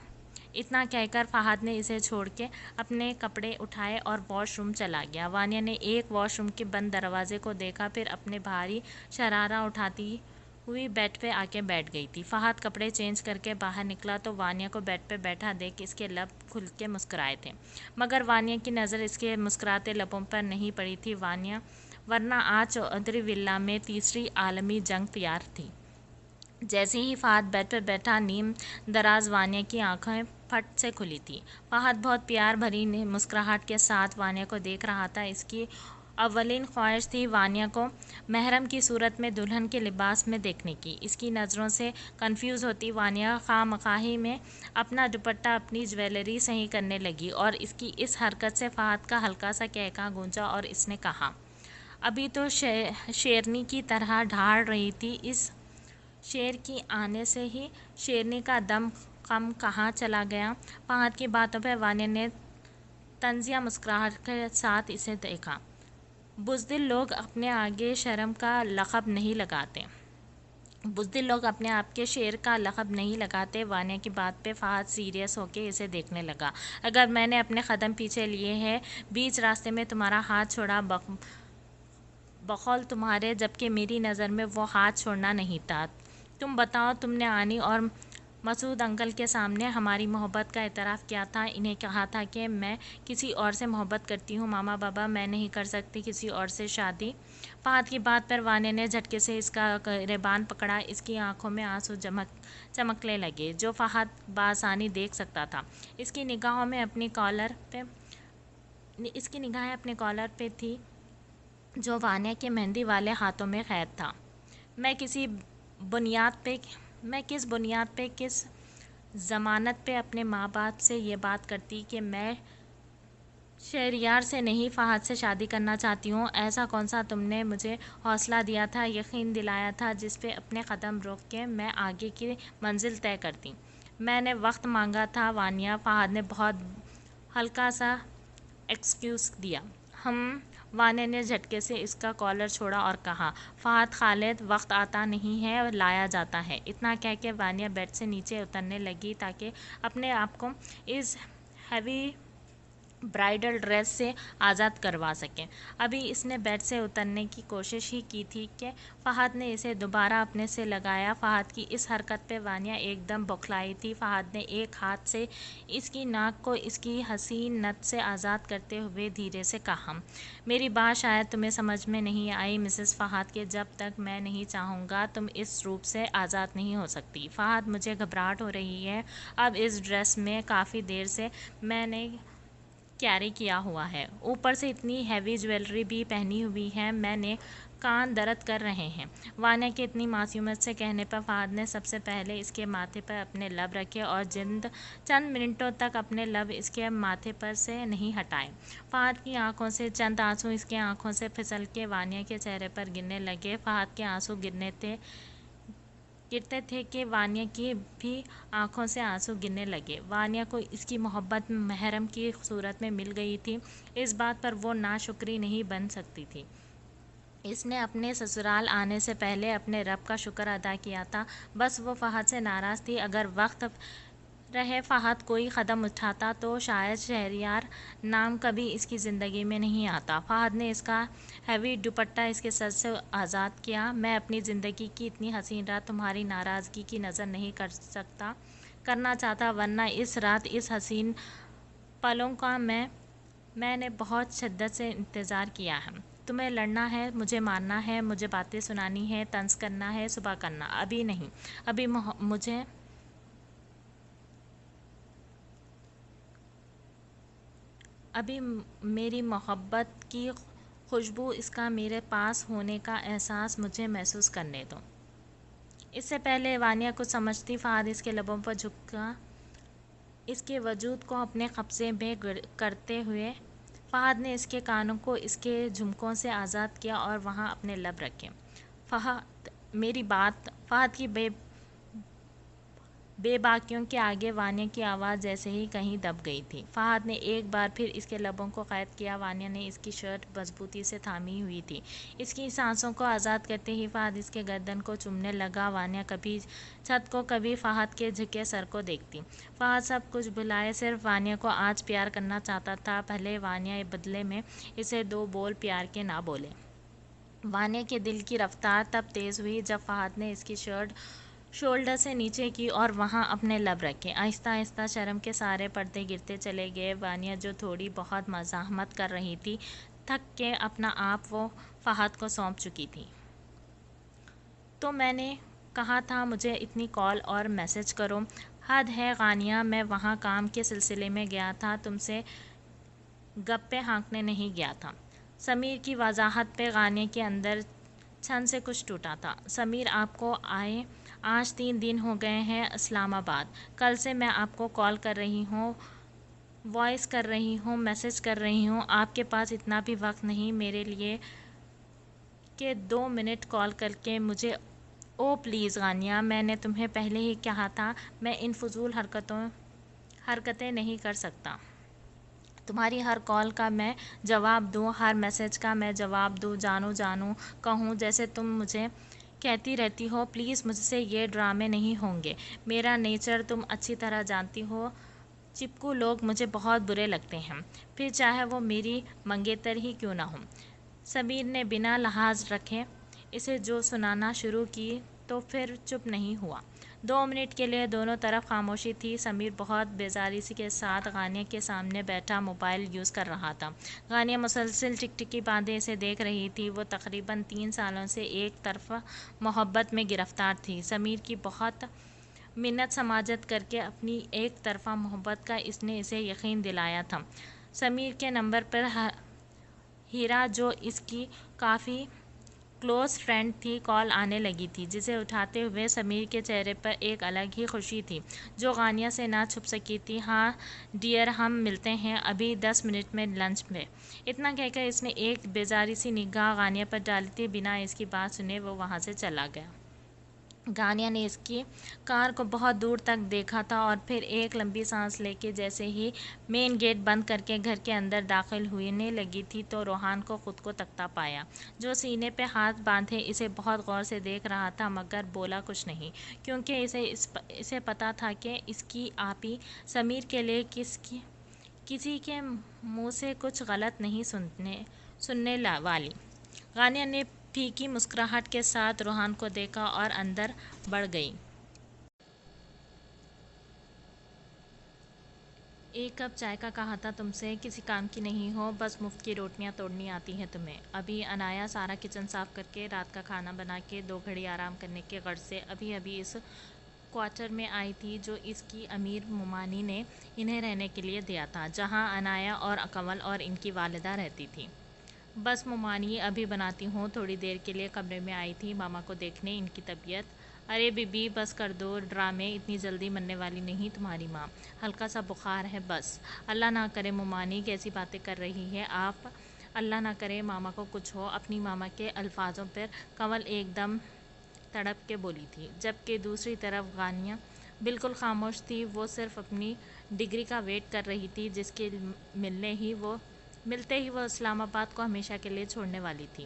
اتنا کہہ کر فہد نے اسے چھوڑ کے اپنے کپڑے اٹھائے اور واش روم چلا گیا۔ وانیہ نے ایک واش روم کے بند دروازے کو دیکھا، پھر اپنے بھاری شرارہ اٹھاتی ہوئی بیڈ پہ آ کے بیٹھ گئی تھی۔ فہد کپڑے چینج کر کے باہر نکلا تو وانیہ کو بیڈ پہ بیٹھا دیکھ اس کے لب کھل کے مسکرائے تھے، مگر وانیہ کی نظر اس کے مسکراتے لبوں پر نہیں پڑی تھی، ورنہ آج چودھری ولا میں تیسری عالمی جنگ تیار تھی۔ جیسے ہی فہد بیڈ پہ بیٹھا، نیم دراز وانیہ کی آنکھیں پھٹ سے کھلی تھیں۔ فہد بہت پیار بھری مسکراہٹ کے ساتھ وانیہ کو دیکھ رہا تھا۔ اس کی اولین خواہش تھی وانیہ کو محرم کی صورت میں دلہن کے لباس میں دیکھنے کی۔ اس کی نظروں سے کنفیوز ہوتی وانیہ خواہ مخواہ میں اپنا دوپٹہ، اپنی جویلری صحیح کرنے لگی اور اس کی اس حرکت سے فہد کا ہلکا سا قہقہا گونجا اور اس نے کہا، ابھی تو شیرنی کی طرح ڈھاڑ رہی تھی، اس شیر کی آنے سے ہی شیرنی کا دم خم کہاں چلا گیا؟ فہد کی باتوں پہ وانیہ نے طنزیہ مسکراہٹ کے ساتھ اسے دیکھا۔ بزدل لوگ اپنے آگے شرم کا لقب نہیں لگاتے۔ بزدل لوگ اپنے آپ کے شیر کا لقب نہیں لگاتے۔ وانیہ کی بات پہ فہد سیریس ہو کے اسے دیکھنے لگا۔ اگر میں نے اپنے قدم پیچھے لیے ہیں، بیچ راستے میں تمہارا ہاتھ چھوڑا، بقول تمہارے، جبکہ میری نظر میں وہ ہاتھ چھوڑنا نہیں تھا۔ تم بتاؤ، تم نے آنی اور مسعود انکل کے سامنے ہماری محبت کا اعتراف کیا تھا، انہیں کہا تھا کہ میں کسی اور سے محبت کرتی ہوں۔ ماما بابا، میں نہیں کر سکتی کسی اور سے شادی۔ فہد کی بات پر وانیہ نے جھٹکے سے اس کا گریبان پکڑا۔ اس کی آنکھوں میں آنسو چمکنے لگے جو فہد بآسانی دیکھ سکتا تھا۔ اس کی نگاہیں اپنے کالر پہ تھی جو وانیہ کے مہندی والے ہاتھوں میں قید تھا۔ میں کس بنیاد پہ، کس ضمانت پہ اپنے ماں باپ سے یہ بات کرتی کہ میں شہریار سے نہیں، فہد سے شادی کرنا چاہتی ہوں؟ ایسا کون سا تم نے مجھے حوصلہ دیا تھا، یقین دلایا تھا، جس پہ اپنے قدم روک کے میں آگے کی منزل طے کرتی؟ میں نے وقت مانگا تھا وانیہ۔ فہد نے بہت ہلکا سا ایکسکیوز دیا۔ وانیہ نے جھٹکے سے اس کا کالر چھوڑا اور کہا، فہد خالد، وقت آتا نہیں ہے، لایا جاتا ہے۔ اتنا کہہ کے وانیہ بیڈ سے نیچے اترنے لگی تاکہ اپنے آپ کو اس ہیوی برائڈل ڈریس سے آزاد کروا سکے۔ ابھی اس نے بیڈ سے اترنے کی کوشش ہی کی تھی کہ فہد نے اسے دوبارہ اپنے سے لگایا۔ فہد کی اس حرکت پہ وانیہ ایک دم بوکھلائی تھی۔ فہد نے ایک ہاتھ سے اس کی ناک کو اس کی حسین نت سے آزاد کرتے ہوئے دھیرے سے کہا، میری بات شاید تمہیں سمجھ میں نہیں آئی مسز فہد کہ جب تک میں نہیں چاہوں گا تم اس روپ سے آزاد نہیں ہو سکتی۔ فہد، مجھے گھبراہٹ ہو رہی ہے۔ اب اس ڈریس میں کافی دیر سے میں نے کیری کیا ہوا ہے، اوپر سے اتنی ہیوی جویلری بھی پہنی ہوئی ہے، میں نے کان درد کر رہے ہیں۔ وانیہ کے اتنی معصومیت سے کہنے پر فہد نے سب سے پہلے اس کے ماتھے پر اپنے لب رکھے اور چند منٹوں تک اپنے لب اس کے ماتھے پر سے نہیں ہٹائے۔ فہد کی آنکھوں سے چند آنسو اس کے آنکھوں سے پھسل کے وانیہ کے چہرے پر گرنے لگے۔ فہد کے آنسو گرتے تھے کہ وانیہ کی بھی آنکھوں سے آنسو گرنے لگے۔ وانیہ کو اس کی محبت محرم کی صورت میں مل گئی تھی، اس بات پر وہ ناشکری نہیں بن سکتی تھی۔ اس نے اپنے سسرال آنے سے پہلے اپنے رب کا شکر ادا کیا تھا۔ بس وہ فہد سے ناراض تھی۔ اگر وقت رہے فہد کوئی قدم اٹھاتا تو شاید شہریار نام کبھی اس کی زندگی میں نہیں آتا۔ فہد نے اس کا ہیوی دوپٹہ اس کے سر سے آزاد کیا۔ میں اپنی زندگی کی اتنی حسین رات تمہاری ناراضگی کی نظر نہیں کرنا چاہتا، ورنہ اس رات اس حسین پلوں کا میں نے بہت شدت سے انتظار کیا ہے۔ تمہیں لڑنا ہے، مجھے مارنا ہے، مجھے باتیں سنانی ہے، طنز کرنا ہے، صبح کرنا، ابھی نہیں۔ ابھی میری محبت کی خوشبو، اس کا میرے پاس ہونے کا احساس مجھے محسوس کرنے دو۔ اس سے پہلے وانیا کچھ سمجھتی، فہد اس کے لبوں پر جھکا، اس کے وجود کو اپنے قبضے میں کرتے ہوئے۔ فہد نے اس کے کانوں کو اس کے جھمکوں سے آزاد کیا اور وہاں اپنے لب رکھے۔ فہد میری بات۔ فہد کی بے باکیوں کے آگے وانیا کی آواز جیسے ہی کہیں دب گئی تھی۔ فہد نے ایک بار پھر اس کے لبوں کو قید کیا۔ وانیا نے اس کی شرٹ مضبوطی سے تھامی ہوئی تھی، اس کی سانسوں کو آزاد کرتے ہی فہد اس کے گردن کو چومنے لگا۔ وانیا کبھی چھت کو، کبھی فہد کے جھکے سر کو دیکھتی۔ فہد سب کچھ بھلائے صرف وانیا کو آج پیار کرنا چاہتا تھا، بھلے وانیا بدلے میں اسے دو بول پیار کے نہ بولے۔ وانیا کے دل کی رفتار تب تیز ہوئی جب فہد نے اس کی شرٹ شولڈر سے نیچے کی اور وہاں اپنے لب رکھے۔ آہستہ آہستہ شرم کے سارے پردے گرتے چلے گئے۔ وانیا جو تھوڑی بہت مزاحمت کر رہی تھی، تھک کے اپنا آپ وہ فہد کو سونپ چکی تھی۔ تو میں نے کہا تھا مجھے اتنی کال اور میسج کرو۔ حد ہے غانیہ، میں وہاں کام کے سلسلے میں گیا تھا، تم سے گپیں ہانکنے نہیں گیا تھا۔ سمیر کی وضاحت پہ غانیہ کے اندر چھن سے کچھ ٹوٹا تھا۔ سمیر آپ کو آئے آج 3 دن ہو گئے ہیں اسلام آباد۔ کل سے میں آپ کو کال کر رہی ہوں، وائس کر رہی ہوں، میسج کر رہی ہوں، آپ کے پاس اتنا بھی وقت نہیں میرے لیے کہ 2 منٹ کال کر کے مجھے او پلیز غانیہ، میں نے تمہیں پہلے ہی کہا تھا میں ان فضول حرکتیں نہیں کر سکتا۔ تمہاری ہر کال کا میں جواب دوں، ہر میسج کا میں جواب دوں، جانو کہوں جیسے تم مجھے کہتی رہتی ہو۔ پلیز مجھ سے یہ ڈرامے نہیں ہوں گے۔ میرا نیچر تم اچھی طرح جانتی ہو، چپکو لوگ مجھے بہت برے لگتے ہیں، پھر چاہے وہ میری منگیتر ہی کیوں نہ ہوں۔ سمیر نے بنا لحاظ رکھے اسے جو سنانا شروع کی تو پھر چپ نہیں ہوا۔ 2 منٹ کے لیے دونوں طرف خاموشی تھی۔ سمیر بہت بیزاری کے ساتھ غانیہ کے سامنے بیٹھا موبائل یوز کر رہا تھا۔ غانیہ مسلسل ٹکٹکی باندھے اسے دیکھ رہی تھی۔ وہ تقریباً 3 سالوں سے ایک طرفہ محبت میں گرفتار تھی۔ سمیر کی بہت منت سماجت کر کے اپنی ایک طرفہ محبت کا اس نے اسے یقین دلایا تھا۔ سمیر کے نمبر پر ہیرا، جو اس کی کافی کلوز فرینڈ تھی، کال آنے لگی تھی، جسے اٹھاتے ہوئے سمیر کے چہرے پر ایک الگ ہی خوشی تھی جو غانیہ سے نہ چھپ سکی تھی۔ ہاں ڈیئر، ہم ملتے ہیں ابھی 10 منٹ میں لنچ میں۔ اتنا کہہ کر اس نے ایک بیزاری سی نگاہ غانیہ پر ڈالی تھی۔ بنا اس کی بات سنے وہ وہاں سے چلا گیا۔ غانیہ نے اس کی کار کو بہت دور تک دیکھا تھا اور پھر ایک لمبی سانس لے کے جیسے ہی مین گیٹ بند کر کے گھر کے اندر داخل ہونے لگی تھی تو روحان کو خود کو تکتا پایا، جو سینے پہ ہاتھ باندھے اسے بہت غور سے دیکھ رہا تھا، مگر بولا کچھ نہیں، کیونکہ اسے پتا تھا کہ اس کی آپی سمیر کے لیے کسی کے منہ سے کچھ غلط نہیں سننے والی۔ غانیہ نے پھیکی مسکراہٹ کے ساتھ روحان کو دیکھا اور اندر بڑھ گئی۔ ایک کپ چائے کا کہا تھا تم سے، کسی کام کی نہیں ہو، بس مفت کی روٹیاں توڑنی آتی ہیں تمہیں۔ ابھی انایا سارا کچن صاف کر کے، رات کا کھانا بنا کے، 2 گھڑی آرام کرنے کے غرض سے ابھی اس کوارٹر میں آئی تھی جو اس کی امیر مومانی نے انہیں رہنے کے لیے دیا تھا، جہاں انایا اور کنول اور ان کی والدہ رہتی تھیں۔ بس مومانی، ابھی بناتی ہوں، تھوڑی دیر کے لیے کمرے میں آئی تھی ماما کو دیکھنے، ان کی طبیعت۔ ارے بی بی بس کر دو ڈرامے، اتنی جلدی مرنے والی نہیں تمہاری ماں، ہلکا سا بخار ہے بس۔ اللہ نہ کرے مومانی، کیسی باتیں کر رہی ہیں آپ، اللہ نہ کرے ماما کو کچھ ہو۔ اپنی ماما کے الفاظوں پر کنول ایک دم تڑپ کے بولی تھی، جبکہ دوسری طرف غانیہ بالکل خاموش تھی۔ وہ صرف اپنی ڈگری کا ویٹ کر رہی تھی جس کے ملتے ہی وہ اسلام آباد کو ہمیشہ کے لیے چھوڑنے والی تھی۔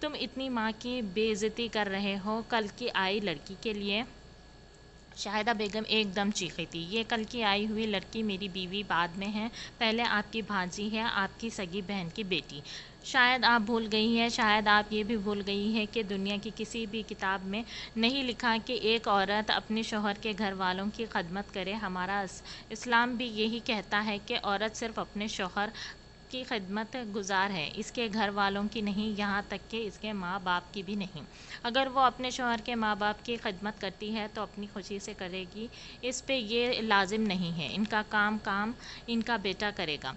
تم اتنی ماں کی بے عزتی کر رہے ہو کل کی آئی لڑکی کے لیے؟ شاہدہ بیگم ایک دم چیخی تھی۔ یہ کل کی آئی ہوئی لڑکی میری بیوی بعد میں ہے، پہلے آپ کی بھانجی ہے، آپ کی سگی بہن کی بیٹی۔ شاید آپ بھول گئی ہیں، شاید آپ یہ بھی بھول گئی ہیں کہ دنیا کی کسی بھی کتاب میں نہیں لکھا کہ ایک عورت اپنے شوہر کے گھر والوں کی خدمت کرے۔ ہمارا اسلام بھی یہی کہتا ہے کہ عورت صرف اپنے شوہر کی خدمت گزار ہے، اس کے گھر والوں کی نہیں، یہاں تک کہ اس کے ماں باپ کی بھی نہیں۔ اگر وہ اپنے شوہر کے ماں باپ کی خدمت کرتی ہے تو اپنی خوشی سے کرے گی، اس پہ یہ لازم نہیں ہے ان کا کام ان کا بیٹا کرے گا۔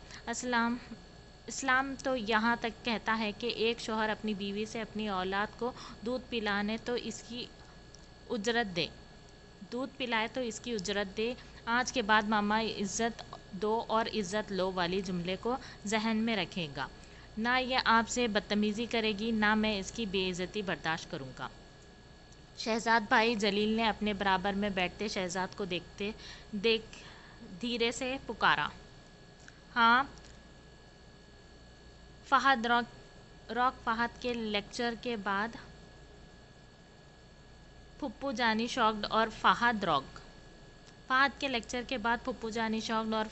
اسلام تو یہاں تک کہتا ہے کہ ایک شوہر اپنی بیوی سے اپنی اولاد کو دودھ پلائے تو اس کی اجرت دے۔ آج کے بعد ماما عزت دو اور عزت لو والی جملے کو ذہن میں رکھے گا۔ نہ یہ آپ سے بدتمیزی کرے گی، نہ میں اس کی بے عزتی برداشت کروں گا۔ شہزاد بھائی جلیل نے اپنے برابر میں بیٹھتے شہزاد کو دیکھ دھیرے سے پکارا۔ ہاں فہد فہد کے لیکچر کے بعد پھپھو جانی شاکڈ اور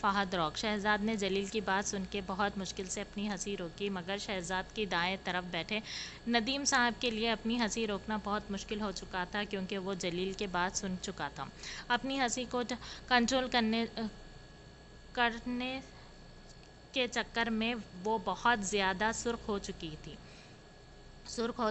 فہد روک۔ شہزاد نے جلیل کی بات سن کے بہت مشکل سے اپنی ہنسی روکی، مگر شہزاد کی دائیں طرف بیٹھے ندیم صاحب کے لیے اپنی ہنسی روکنا بہت مشکل ہو چکا تھا، کیونکہ وہ جلیل کی بات سن چکا تھا۔ اپنی ہنسی کو کنٹرول کرنے کے چکر میں وہ بہت زیادہ سرخ ہو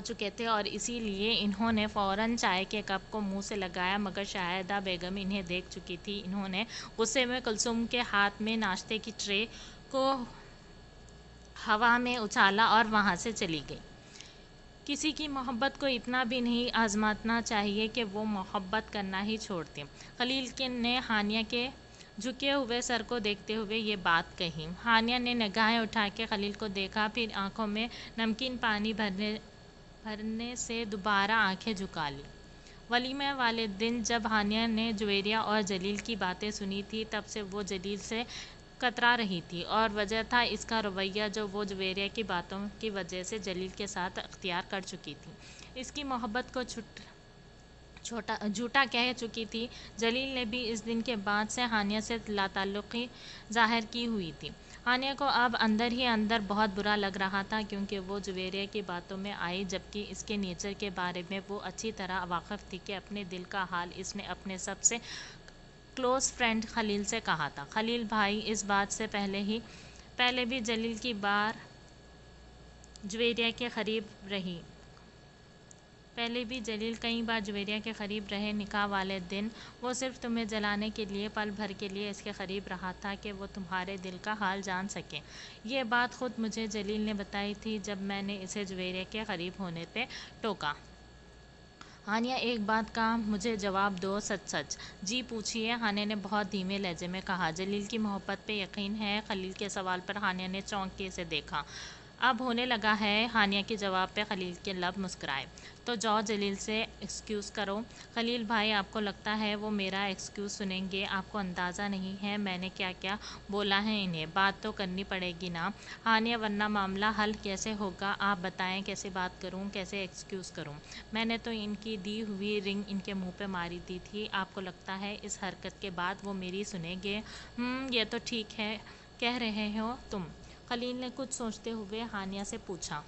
چکے تھے اور اسی لیے انہوں نے فوراً چائے کے کپ کو منہ سے لگایا، مگر شاہدہ بیگم انہیں دیکھ چکی تھی۔ انہوں نے غصے میں کلثوم کے ہاتھ میں ناشتے کی ٹرے کو ہوا میں اچھالا اور وہاں سے چلی گئی۔ کسی کی محبت کو اتنا بھی نہیں آزمانا چاہیے کہ وہ محبت کرنا ہی چھوڑ دے۔ خلیل نے ہانیہ کے جھکے ہوئے سر کو دیکھتے ہوئے یہ بات کہی۔ ہانیہ نے نگاہیں اٹھا کے خلیل کو دیکھا، پھر آنکھوں میں نمکین پانی بھرنے سے دوبارہ آنکھیں جھکا لیں۔ ولیمے والے دن جب ہانیہ نے جویریہ اور جلیل کی باتیں سنی تھی، تب سے وہ جلیل سے کترا رہی تھی، اور وجہ تھا اس کا رویہ جو وہ جویریہ کی باتوں کی وجہ سے جلیل کے ساتھ اختیار کر چکی تھی۔ اس کی محبت کو جھوٹا کہہ چکی تھی۔ جلیل نے بھی اس دن کے بعد سے ہانیہ سے لاتعلقی ظاہر کی ہوئی تھی۔ ہانیہ کو اب اندر ہی اندر بہت برا لگ رہا تھا، کیونکہ وہ جویریہ کی باتوں میں آئی، جبکہ اس کے نیچر کے بارے میں وہ اچھی طرح واقف تھی کہ اپنے دل کا حال اس نے اپنے سب سے کلوز فرینڈ خلیل سے کہا تھا۔ خلیل بھائی اس بات سے پہلے بھی جلیل کی بار جویریہ کے قریب رہے۔ نکاح والے دن وہ صرف تمہیں جلانے کے لیے، پل بھر کے لیے اس کے قریب رہا تھا کہ وہ تمہارے دل کا حال جان سکے۔ یہ بات خود مجھے جلیل نے بتائی تھی جب میں نے اسے جویریہ کے قریب ہونے پہ ٹوکا۔ ہانیہ ایک بات کا مجھے جواب دو، سچ۔ جی پوچھیے، ہانیہ نے بہت دھیمے لہجے میں کہا۔ جلیل کی محبت پہ یقین ہے؟ خلیل کے سوال پر ہانیہ نے چونک کے اسے دیکھا۔ اب ہونے لگا ہے۔ ہانیہ کے جواب پہ خلیل کے لب مسکرائے۔ تو جاؤ جلیل سے ایکسکیوز کرو۔ خلیل بھائی آپ کو لگتا ہے وہ میرا ایکسکیوز سنیں گے؟ آپ کو اندازہ نہیں ہے میں نے کیا کیا بولا ہے انہیں۔ بات تو کرنی پڑے گی نا ہانیہ، ورنہ معاملہ حل کیسے ہوگا؟ آپ بتائیں کیسے بات کروں، کیسے ایکسکیوز کروں؟ میں نے تو ان کی دی ہوئی رنگ ان کے منہ پہ ماری دی تھی۔ آپ کو لگتا ہے اس حرکت کے بعد وہ میری سنیں گے؟ یہ تو ٹھیک ہے کہہ رہے ہو تم۔ خلیل نے کچھ سوچتے ہوئے ہانیہ سے پوچھا۔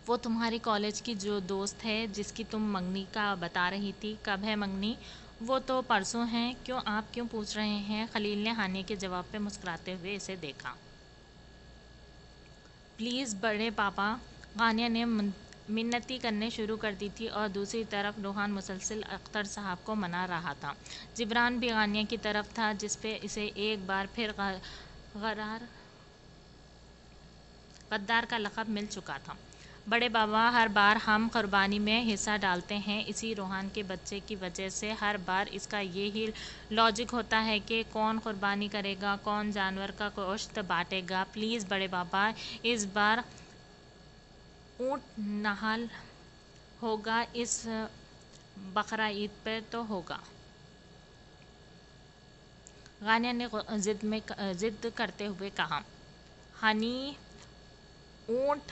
وہ تمہاری کالج کی جو دوست ہے جس کی تم منگنی کا بتا رہی تھی، کب ہے منگنی؟ وہ تو پرسوں ہے۔ آپ کیوں پوچھ رہے ہیں؟ خلیل نے ہانیہ کے جواب پہ مسکراتے ہوئے اسے دیکھا۔ پلیز بڑے پاپا، ہانیہ نے منتی کرنے شروع کر دی تھی، اور دوسری طرف روحان مسلسل اختر صاحب کو منا رہا تھا۔ جبران بھی ہانیہ کی طرف تھا، جس پہ اسے ایک بار پھر غدار کا لقب مل چکا تھا۔ بڑے بابا، ہر بار ہم قربانی میں حصہ ڈالتے ہیں، اسی روحان کے بچے کی وجہ سے۔ ہر بار اس کا یہی لاجک ہوتا ہے کہ کون قربانی کرے گا، کون جانور کا گوشت بانٹے گا۔ پلیز بڑے بابا، اس بار اونٹ نہال ہوگا، اس بقرعید پہ تو ہوگا۔ ہانیہ نے ضد کرتے ہوئے کہا۔ ہنی، اونٹ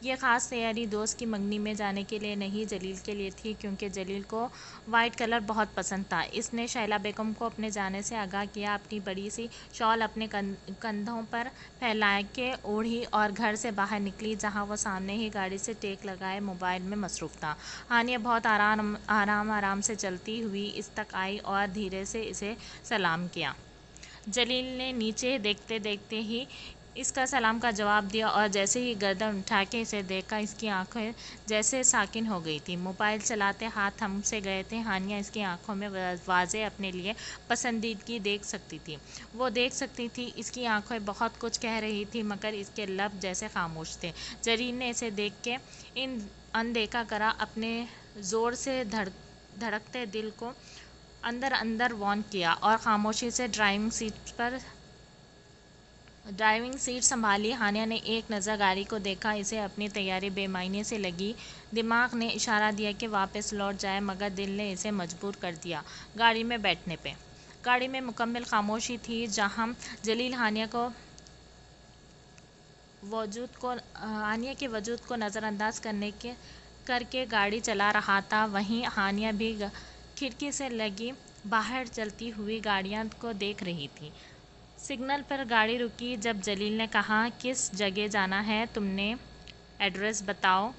یہ خاص تیاری دوست کی منگنی میں جانے کے لیے نہیں جلیل کے لیے تھی، کیونکہ جلیل کو وائٹ کلر بہت پسند تھا۔ اس نے شائلہ بیگم کو اپنے جانے سے آگاہ کیا، اپنی بڑی سی شال اپنے کندھوں پر پھیلا کے اوڑھی اور گھر سے باہر نکلی، جہاں وہ سامنے ہی گاڑی سے ٹیک لگائے موبائل میں مصروف تھا۔ ہانیہ بہت آرام سے چلتی ہوئی اس تک آئی اور دھیرے سے اسے سلام کیا۔ جلیل نے نیچے دیکھتے دیکھتے ہی اس کا سلام کا جواب دیا، اور جیسے ہی گردن اٹھا کے اسے دیکھا، اس کی آنکھیں جیسے ساکن ہو گئی تھیں۔ موبائل چلاتے ہاتھ تھم سے گئے تھے۔ ہانیہ اس کی آنکھوں میں واضح اپنے لیے پسندیدگی دیکھ سکتی تھی۔ وہ دیکھ سکتی تھی اس کی آنکھیں بہت کچھ کہہ رہی تھی، مگر اس کے لب جیسے خاموش تھے۔ جلیل نے اسے دیکھ کے اندیکھا کرا، اپنے زور سے دھڑکتے دل کو اندر اندر وارن کیا، اور خاموشی سے ڈرائیونگ سیٹ سنبھالی۔ ہانیہ نے ایک نظر گاڑی کو دیکھا، اسے اپنی تیاری بے معنی سے لگی۔ دماغ نے اشارہ دیا کہ واپس لوٹ جائے، مگر دل نے اسے مجبور کر دیا گاڑی میں بیٹھنے پہ۔ گاڑی میں مکمل خاموشی تھی۔ جہاں جلیل ہانیہ کے وجود کو نظر انداز کر کے گاڑی چلا رہا تھا، وہیں ہانیہ بھی کھڑکی سے لگی باہر چلتی ہوئی گاڑیاں کو دیکھ رہی تھی۔ سگنل پر گاڑی رکی۔ جب جلیل نے کہا، کس جگہ جانا ہے تم نے؟ ایڈریس بتاؤ۔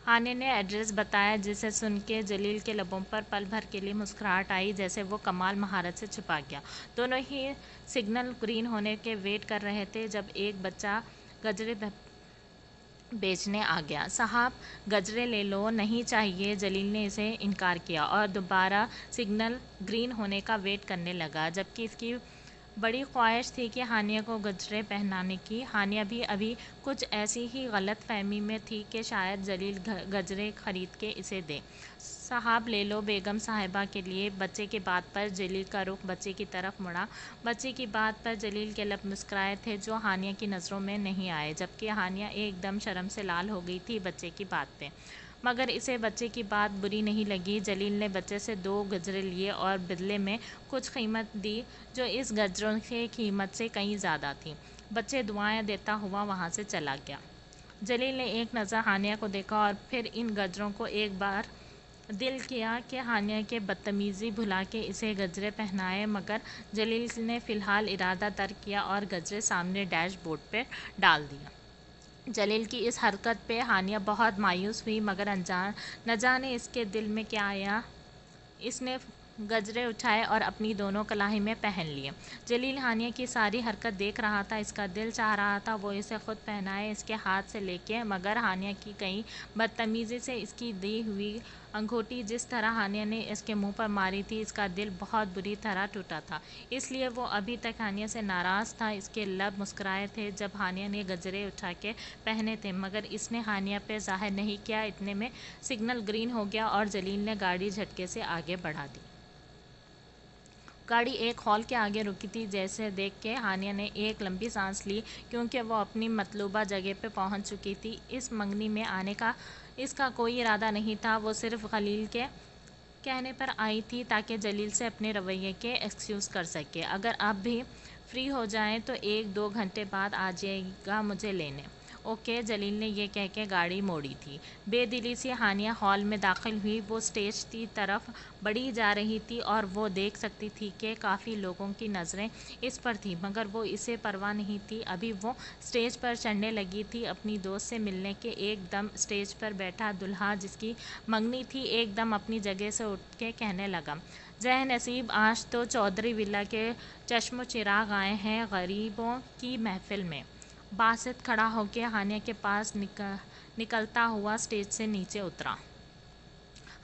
ہانیہ نے ایڈریس بتایا، جسے سن کے جلیل کے لبوں پر پل بھر کے لیے مسکراہٹ آئی، جیسے وہ کمال مہارت سے چھپا گیا۔ دونوں ہی سگنل گرین ہونے کے ویٹ کر رہے تھے، جب ایک بچہ گجرے بیچنے آ گیا۔ صاحب گجرے لے لو۔ نہیں چاہیے، جلیل نے اسے انکار کیا، اور دوبارہ سگنل گرین ہونے کا ویٹ کرنے لگا، جبکہ اس کی بڑی خواہش تھی کہ ہانیہ کو گجرے پہنانے کی۔ ہانیہ بھی ابھی کچھ ایسی ہی غلط فہمی میں تھی کہ شاید جلیل گجرے خرید کے اسے دے۔ صاحب لے لو بیگم صاحبہ کے لیے۔ بچے کی بات پر جلیل کا رخ بچے کی طرف مڑا۔ بچے کی بات پر جلیل کے لب مسکرائے تھے، جو ہانیہ کی نظروں میں نہیں آئے، جبکہ ہانیہ ایک دم شرم سے لال ہو گئی تھی بچے کی بات پہ۔ مگر اسے بچے کی بات بری نہیں لگی۔ جلیل نے بچے سے 2 گجرے لیے اور بدلے میں کچھ قیمت دی، جو اس گجروں کی قیمت سے کہیں زیادہ تھی۔ بچے دعائیں دیتا ہوا وہاں سے چلا گیا۔ جلیل نے ایک نظر ہانیہ کو دیکھا، اور پھر ان گجروں کو ایک بار دل کیا کہ ہانیہ کی بدتمیزی بھلا کے اسے گجرے پہنائے، مگر جلیل نے فی الحال ارادہ ترک کیا اور گجرے سامنے ڈیش بورڈ پہ ڈال دیا۔ جلیل کی اس حرکت پہ ہانیہ بہت مایوس ہوئی، مگر نہ جانے اس کے دل میں کیا آیا، اس نے گجرے اٹھائے اور اپنی دونوں کلائی میں پہن لیے۔ جلیل ہانیہ کی ساری حرکت دیکھ رہا تھا۔ اس کا دل چاہ رہا تھا وہ اسے خود پہنائے، اس کے ہاتھ سے لے کے، مگر ہانیہ کی کئی بدتمیزی سے اس کی دی ہوئی انگوٹھی جس طرح ہانیہ نے اس کے منہ پر ماری تھی، اس کا دل بہت بری طرح ٹوٹا تھا۔ اس لیے وہ ابھی تک ہانیہ سے ناراض تھا۔ اس کے لب مسکرائے تھے جب ہانیہ نے گجرے اٹھا کے پہنے تھے، مگر اس نے ہانیہ پہ ظاہر نہیں کیا۔ اتنے میں سگنل گرین ہو گیا اور جلیل نے گاڑی جھٹکے سے آگے بڑھا دی۔ گاڑی ایک ہال کے آگے رکی تھی، جسے دیکھ کے ہانیہ نے ایک لمبی سانس لی، کیونکہ وہ اپنی مطلوبہ جگہ پہ پہنچ چکی تھی۔ اس منگنی میں آنے کا اس کا کوئی ارادہ نہیں تھا، وہ صرف خلیل کے کہنے پر آئی تھی تاکہ جلیل سے اپنے رویے کے ایکسکیوز کر سکے۔ اگر اب بھی فری ہو جائیں تو 1-2 گھنٹے بعد آ جائے گا مجھے لینے۔ اوکے، جلیل نے یہ کہہ کے گاڑی موڑی تھی۔ بے دلی سے ہانیہ ہال میں داخل ہوئی۔ وہ اسٹیج کی طرف بڑھی جا رہی تھی اور وہ دیکھ سکتی تھی کہ کافی لوگوں کی نظریں اس پر تھیں، مگر وہ اسے پرواہ نہیں تھی۔ ابھی وہ اسٹیج پر چڑھنے لگی تھی اپنی دوست سے ملنے کے، ایک دم اسٹیج پر بیٹھا دولہا جس کی منگنی تھی ایک دم اپنی جگہ سے اٹھ کے کہنے لگا، ذہ نصیب، آج تو چودھری ولا کے چشم و چراغ آئے ہیں غریبوں کی محفل میں۔ باسط کھڑا ہو کے ہانیہ کے پاس نکلتا ہوا اسٹیج سے نیچے اترا۔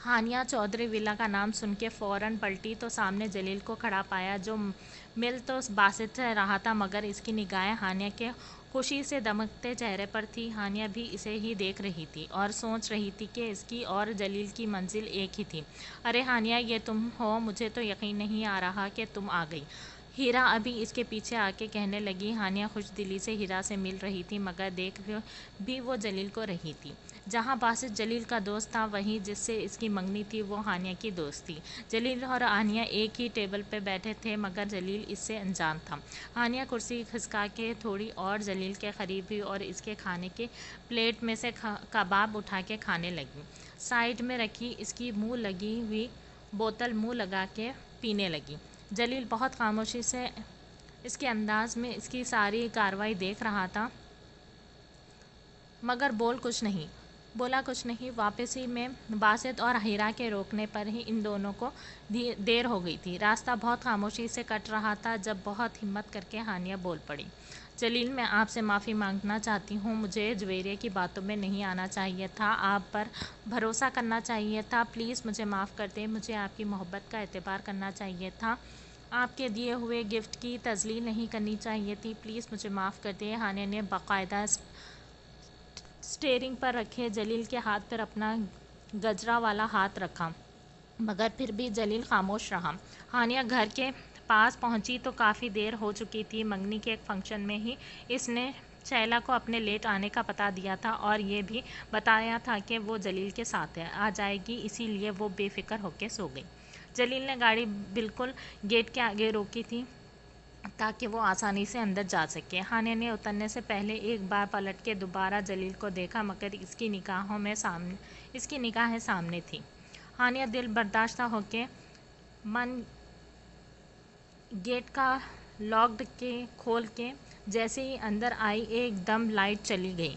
ہانیہ چودھری ولا کا نام سن کے فوراً پلٹی تو سامنے جلیل کو کھڑا پایا، جو مل تو باسط سے رہا تھا، مگر اس کی نگاہیں ہانیہ کے خوشی سے دمکتے چہرے پر تھی۔ ہانیہ بھی اسے ہی دیکھ رہی تھی اور سوچ رہی تھی کہ اس کی اور جلیل کی منزل ایک ہی تھی۔ ارے ہانیہ، یہ تم ہو؟ مجھے تو یقین نہیں آ رہا کہ تم آ گئی۔ ہیرا ابھی اس کے پیچھے آ کے کہنے لگی۔ ہانیہ خوش دلی سے ہیرا سے مل رہی تھی مگر دیکھ بھی وہ جلیل کو رہی تھی۔ جہاں باسط جلیل کا دوست تھا وہیں جس سے اس کی منگنی تھی وہ ہانیہ کی دوست تھی۔ جلیل اور ہانیہ ایک ہی ٹیبل پہ بیٹھے تھے مگر جلیل اس سے انجان تھا۔ ہانیہ کرسی کھسکا کے تھوڑی اور جلیل کے قریب ہوئی اور اس کے کھانے کی پلیٹ میں سے کباب اٹھا کے کھانے لگی۔ سائیڈ میں رکھی اس کی منہ لگی ہوئی بوتل منہ لگا کے پینے لگی۔ جلیل بہت خاموشی سے اس کے انداز میں اس کی ساری کارروائی دیکھ رہا تھا مگر بولا کچھ نہیں۔ واپسی میں باسط اور ہیرا کے روکنے پر ہی ان دونوں کو دیر ہو گئی تھی۔ راستہ بہت خاموشی سے کٹ رہا تھا جب بہت ہمت کر کے ہانیہ بول پڑی۔ جلیل میں آپ سے معافی مانگنا چاہتی ہوں، مجھے جویریہ کی باتوں میں نہیں آنا چاہیے تھا، آپ پر بھروسہ کرنا چاہیے تھا، پلیز مجھے معاف کر دیں، مجھے آپ کی محبت کا اعتبار کرنا چاہیے تھا، آپ کے دیے ہوئے گفٹ کی تذلیل نہیں کرنی چاہیے تھی، پلیز مجھے معاف کر دیں۔ ہانیہ نے باقاعدہ اسٹیئرنگ پر رکھے جلیل کے ہاتھ پر اپنا گجرا والا ہاتھ رکھا مگر پھر بھی جلیل خاموش رہا۔ ہانیہ گھر کے پاس پہنچی تو کافی دیر ہو چکی تھی۔ منگنی کے ایک فنکشن میں ہی اس نے شیلا کو اپنے لیٹ آنے کا پتہ دیا تھا اور یہ بھی بتایا تھا کہ وہ جلیل کے ساتھ آ جائے گی، اسی لیے وہ بے فکر ہو کے سو گئی۔ جلیل نے گاڑی بالکل گیٹ کے آگے روکی تھی تاکہ وہ آسانی سے اندر جا سکے۔ ہانیہ نے اترنے سے پہلے ایک بار پلٹ کے دوبارہ جلیل کو دیکھا مگر اس کی نگاہیں سامنے تھیں۔ ہانیہ دل برداشتہ ہو کے گیٹ کا لاک کھول کے جیسے ہی اندر آئی ایک دم لائٹ چلی گئی۔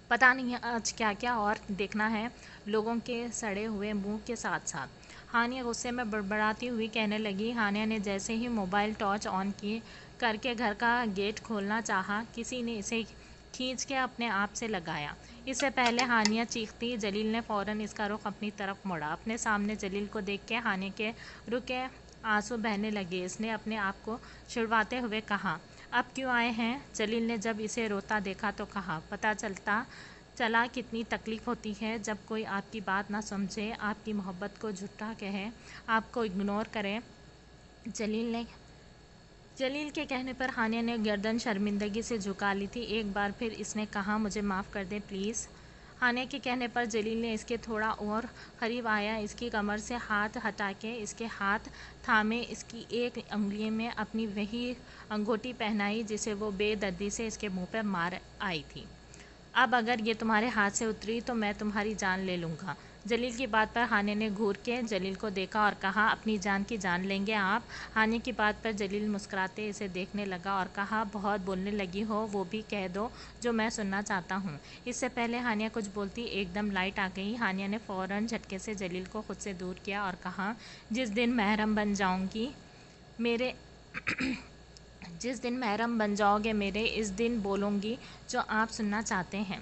پتہ نہیں آج کیا کیا اور دیکھنا ہے لوگوں کے سڑے ہوئے منہ کے ساتھ ساتھ۔ ہانیہ غصے میں بڑبڑاتی ہوئی کہنے لگی۔ ہانیہ نے جیسے ہی موبائل ٹارچ آن کر کے گھر کا گیٹ کھولنا چاہا، کسی نے اسے کھینچ کے اپنے آپ سے لگایا۔ اس سے پہلے ہانیہ چیختی، جلیل نے فوراً اس کا رخ اپنی طرف موڑا۔ اپنے سامنے جلیل کو دیکھ کے ہانیہ کے رکے آنسو بہنے لگے۔ اس نے اپنے آپ کو چھڑواتے ہوئے کہا، اب کیوں آئے ہیں؟ جلیل نے جب اسے روتا دیکھا تو کہا، پتہ چلا کتنی تکلیف ہوتی ہے جب کوئی آپ کی بات نہ سمجھے، آپ کی محبت کو جھوٹا کہے، آپ کو اگنور کرے۔ جلیل کے کہنے پر ہانیہ نے گردن شرمندگی سے جھکا لی تھی۔ ایک بار پھر اس نے کہا، مجھے معاف کر دیں پلیز۔ ہانیہ کے کہنے پر جلیل نے اس کے تھوڑا اور قریب آیا، اس کی کمر سے ہاتھ ہٹا کے اس کے ہاتھ تھامے اس کی ایک انگلی میں اپنی وہی انگوٹھی پہنائی جسے وہ بے دردی سے اس کے منہ پہ مار آئی تھی۔ اب اگر یہ تمہارے ہاتھ سے اتری تو میں تمہاری جان لے لوں گا۔ جلیل کی بات پر ہانیہ نے گھور کے جلیل کو دیکھا اور کہا، اپنی جان کی جان لیں گے آپ؟ ہانیہ کی بات پر جلیل مسکراتے اسے دیکھنے لگا اور کہا، بہت بولنے لگی ہو، وہ بھی کہہ دو جو میں سننا چاہتا ہوں۔ اس سے پہلے ہانیہ کچھ بولتی ایک دم لائٹ آ گئی۔ ہانیہ نے فوراً جھٹکے سے جلیل کو خود سے دور کیا اور کہا، جس دن محرم بن جاؤ گے میرے، اس دن بولوں گی جو آپ سننا چاہتے ہیں۔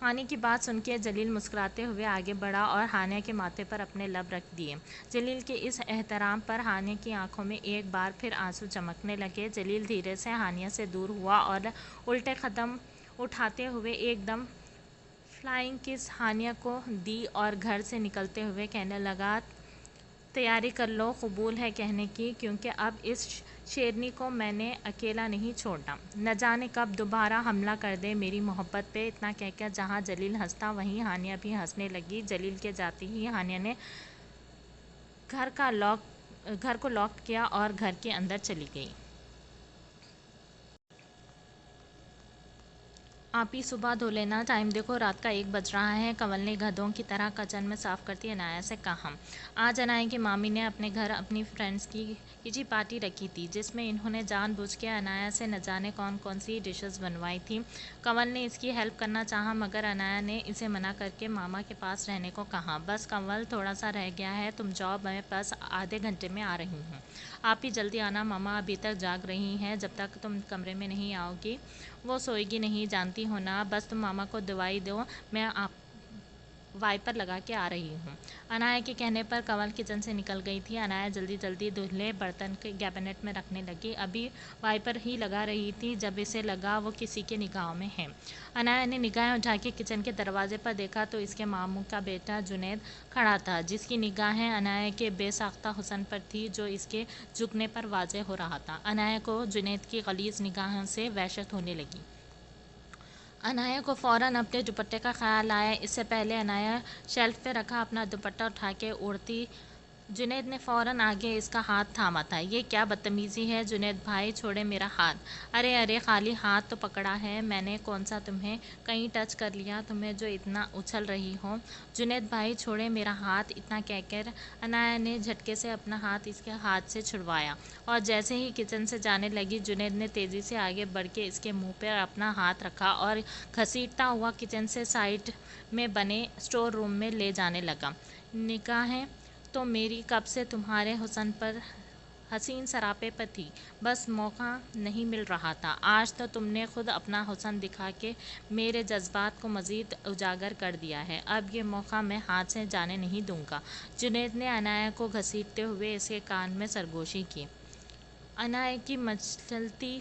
ہانیہ کی بات سن کے جلیل مسکراتے ہوئے آگے بڑھا اور ہانیہ کے ماتھے پر اپنے لب رکھ دیے۔ جلیل کے اس احترام پر ہانیہ کی آنکھوں میں ایک بار پھر آنسو چمکنے لگے۔ جلیل دھیرے سے ہانیہ سے دور ہوا اور الٹے قدم اٹھاتے ہوئے ایک دم فلائنگ کس ہانیہ کو دی اور گھر سے نکلتے ہوئے کہنے لگا، تیاری کر لو قبول ہے کہنے کی، کیونکہ اب اس شیرنی کو میں نے اکیلا نہیں چھوڑنا، نہ جانے کب دوبارہ حملہ کر دے میری محبت پہ۔ اتنا کہہ کر جہاں جلیل ہنستا وہیں ہانیہ بھی ہنسنے لگی۔ جلیل کے جاتے ہی ہانیہ نے گھر کو لاک کیا اور گھر کے اندر چلی گئی۔ آپ ہی صبح دھو لینا، ٹائم دیکھو رات کا 1 بج رہا ہے۔ کنول نے گدھوں کی طرح کچن میں صاف کرتی عنایا سے کہا۔ آج عنایا کی مامی نے اپنے گھر اپنی فرینڈز کی کٹی پارٹی رکھی تھی جس میں انہوں نے جان بوجھ کے عنایا سے نہ جانے کون سی ڈشز بنوائی تھیں۔ کنول نے اس کی ہیلپ کرنا چاہا مگر عنایا نے اسے منع کر کے ماما کے پاس رہنے کو کہا۔ بس کنول، تھوڑا سا رہ گیا ہے، تم جاؤ، میں بس آدھے گھنٹے میں آ رہی ہوں۔ آپ ہی جلدی آنا، ماما ابھی تک جاگ رہی ہیں، جب تک تم کمرے میں نہیں آؤ گی وہ سوئے گی نہیں، جانتی ہو نا، بس تم ماما کو دوائی دو، میں وائپر لگا کے آ رہی ہوں۔ انایا کے کہنے پر کنول کچن سے نکل گئی تھی۔ انایا جلدی جلدی دھلے برتن کے کیبنٹ میں رکھنے لگی۔ ابھی وائپر ہی لگا رہی تھی جب اسے لگا وہ کسی کے نگاہوں میں ہے۔ انایا نے نگاہیں اٹھا کے کچن کے دروازے پر دیکھا تو اس کے ماموں کا بیٹا جنید کھڑا تھا، جس کی نگاہیں انایا کے بے ساختہ حسن پر تھی جو اس کے جھکنے پر واضح ہو رہا تھا۔ انایا کو جنید کی غلیظ نگاہوں سے وحشت ہونے لگی۔ انایا کو فوراً اپنے دوپٹے کا خیال آیا۔ اس سے پہلے انایا شیلف پہ رکھا اپنا دوپٹہ اٹھا کے اڑتی، جنید نے فوراً آگے اس کا ہاتھ تھاما تھا۔ یہ کیا بدتمیزی ہے جنید بھائی، چھوڑے میرا ہاتھ۔ ارے خالی ہاتھ تو پکڑا ہے میں نے، کون سا تمہیں کہیں ٹچ کر لیا تمہیں جو اتنا اچھل رہی ہو۔ جنید بھائی چھوڑے میرا ہاتھ، اتنا کہہ کر انایا نے جھٹکے سے اپنا ہاتھ اس کے ہاتھ سے چھڑوایا، اور جیسے ہی کچن سے جانے لگی جنید نے تیزی سے آگے بڑھ کے اس کے منہ پر اپنا ہاتھ رکھا اور گھسیٹتا ہوا کچن سے سائڈ میں بنے اسٹور روم میں لے جانے لگا۔ نگاہیں تو میری کب سے تمہارے حسن پر حسین سراپے پر تھی، بس موقع نہیں مل رہا تھا۔ آج تو تم نے خود اپنا حسن دکھا کے میرے جذبات کو مزید اجاگر کر دیا ہے، اب یہ موقع میں ہاتھ سے جانے نہیں دوں گا۔ جنید نے انایا کو گھسیٹتے ہوئے اس کے کان میں سرگوشی کی۔ انایا کی مچلتی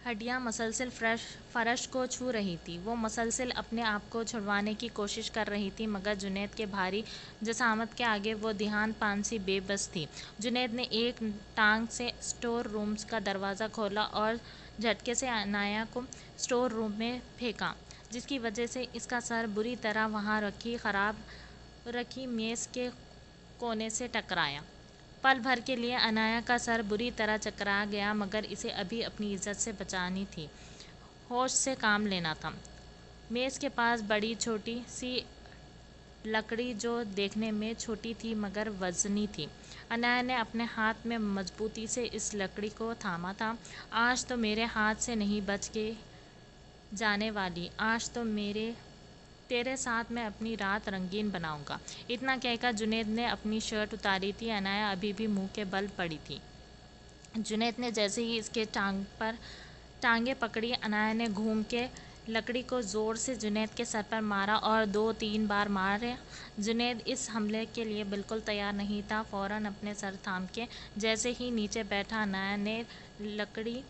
ہڈیاں مسلسل فرش کو چھو رہی تھی۔ وہ مسلسل اپنے آپ کو چھڑوانے کی کوشش کر رہی تھی، مگر جنید کے بھاری جسامت کے آگے وہ دھیان پان سی بے بس تھی۔ جنید نے ایک ٹانگ سے اسٹور روم کا دروازہ کھولا اور جھٹکے سے انایا کو اسٹور روم میں پھینکا، جس کی وجہ سے اس کا سر بری طرح وہاں خراب رکھی میز کے کونے سے ٹکرایا۔ پل بھر کے لیے انایا کا سر بری طرح چکرا گیا، مگر اسے ابھی اپنی عزت سے بچانی تھی، ہوش سے کام لینا تھا۔ میز کے پاس بڑی چھوٹی سی لکڑی جو دیکھنے میں چھوٹی تھی مگر وزنی تھی۔ انایا نے اپنے ہاتھ میں مضبوطی سے اس لکڑی کو تھاما تھا۔ آج تو میرے ہاتھ سے نہیں بچ کے جانے والی، آج تو تیرے ساتھ میں اپنی رات رنگین بناؤں گا۔ اتنا کہہ کر جنید نے اپنی شرٹ اتاری تھی۔ انایا ابھی بھی منہ کے بل پڑی تھی۔ جنید نے جیسے ہی اس کے ٹانگ پر ٹانگیں پکڑی، انایا نے گھوم کے لکڑی کو زور سے جنید کے سر پر مارا اور 2-3 بار مارا۔ جنید اس حملے کے لیے بالکل تیار نہیں تھا۔ فوراً اپنے سر تھام کے جیسے ہی نیچے بیٹھا، انایا نے لکڑی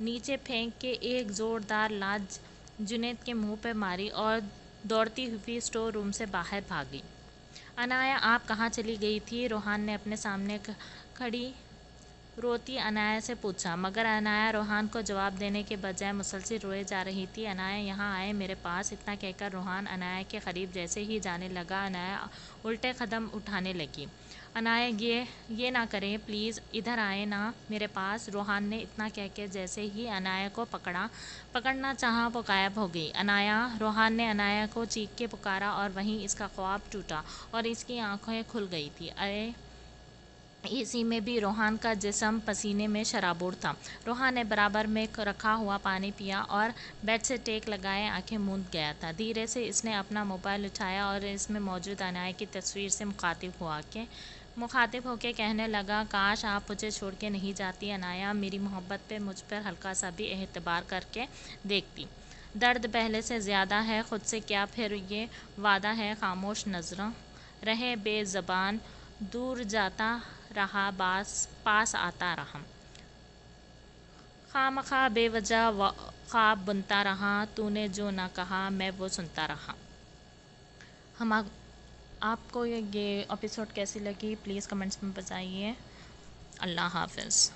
نیچے پھینک کے ایک زوردار لات جنید کے منہ پہ ماری اور دوڑتی ہوئی اسٹور روم سے باہر بھاگی۔ انایا آپ کہاں چلی گئی تھی؟ روحان نے اپنے سامنے کھڑی روتی انایا سے پوچھا، مگر انایا روحان کو جواب دینے کے بجائے مسلسل روئے جا رہی تھی۔ انایا یہاں آئے میرے پاس، اتنا کہہ کر روحان انایا کے قریب جیسے ہی جانے لگا، انایا الٹے قدم اٹھانے لگی۔ انایا یہ نہ کریں پلیز، ادھر آئیں نا میرے پاس۔ روحان نے اتنا کہہ کے جیسے ہی انایا کو پکڑنا چاہا وہ غائب ہو گئی۔ انایا! روحان نے انایا کو چیخ کے پکارا اور وہیں اس کا خواب ٹوٹا اور اس کی آنکھیں کھل گئی تھیں۔ اسی میں بھی روحان کا جسم پسینے میں شرابور تھا۔ روحان نے برابر میں رکھا ہوا پانی پیا اور بیڈ سے ٹیک لگائے آنکھیں موند گیا تھا۔ دھیرے سے اس نے اپنا موبائل اٹھایا اور اس میں موجود انایا کی تصویر سے مخاطب ہو کے کہنے لگا، کاش آپ مجھے چھوڑ کے نہیں جاتی انایا، میری محبت پہ مجھ پر ہلکا سا بھی اعتبار کر کے دیکھتی۔ درد پہلے سے زیادہ ہے، خود سے کیا پھر یہ وعدہ ہے، خاموش نظروں رہے بے زبان، دور جاتا رہا پاس آتا رہا، خواہ بے وجہ خواب بنتا رہا، تو نے جو نہ کہا میں وہ سنتا رہا۔ آپ کو یہ ایپیسوڈ کیسی لگی پلیز کمنٹس میں بتائیے۔ اللہ حافظ۔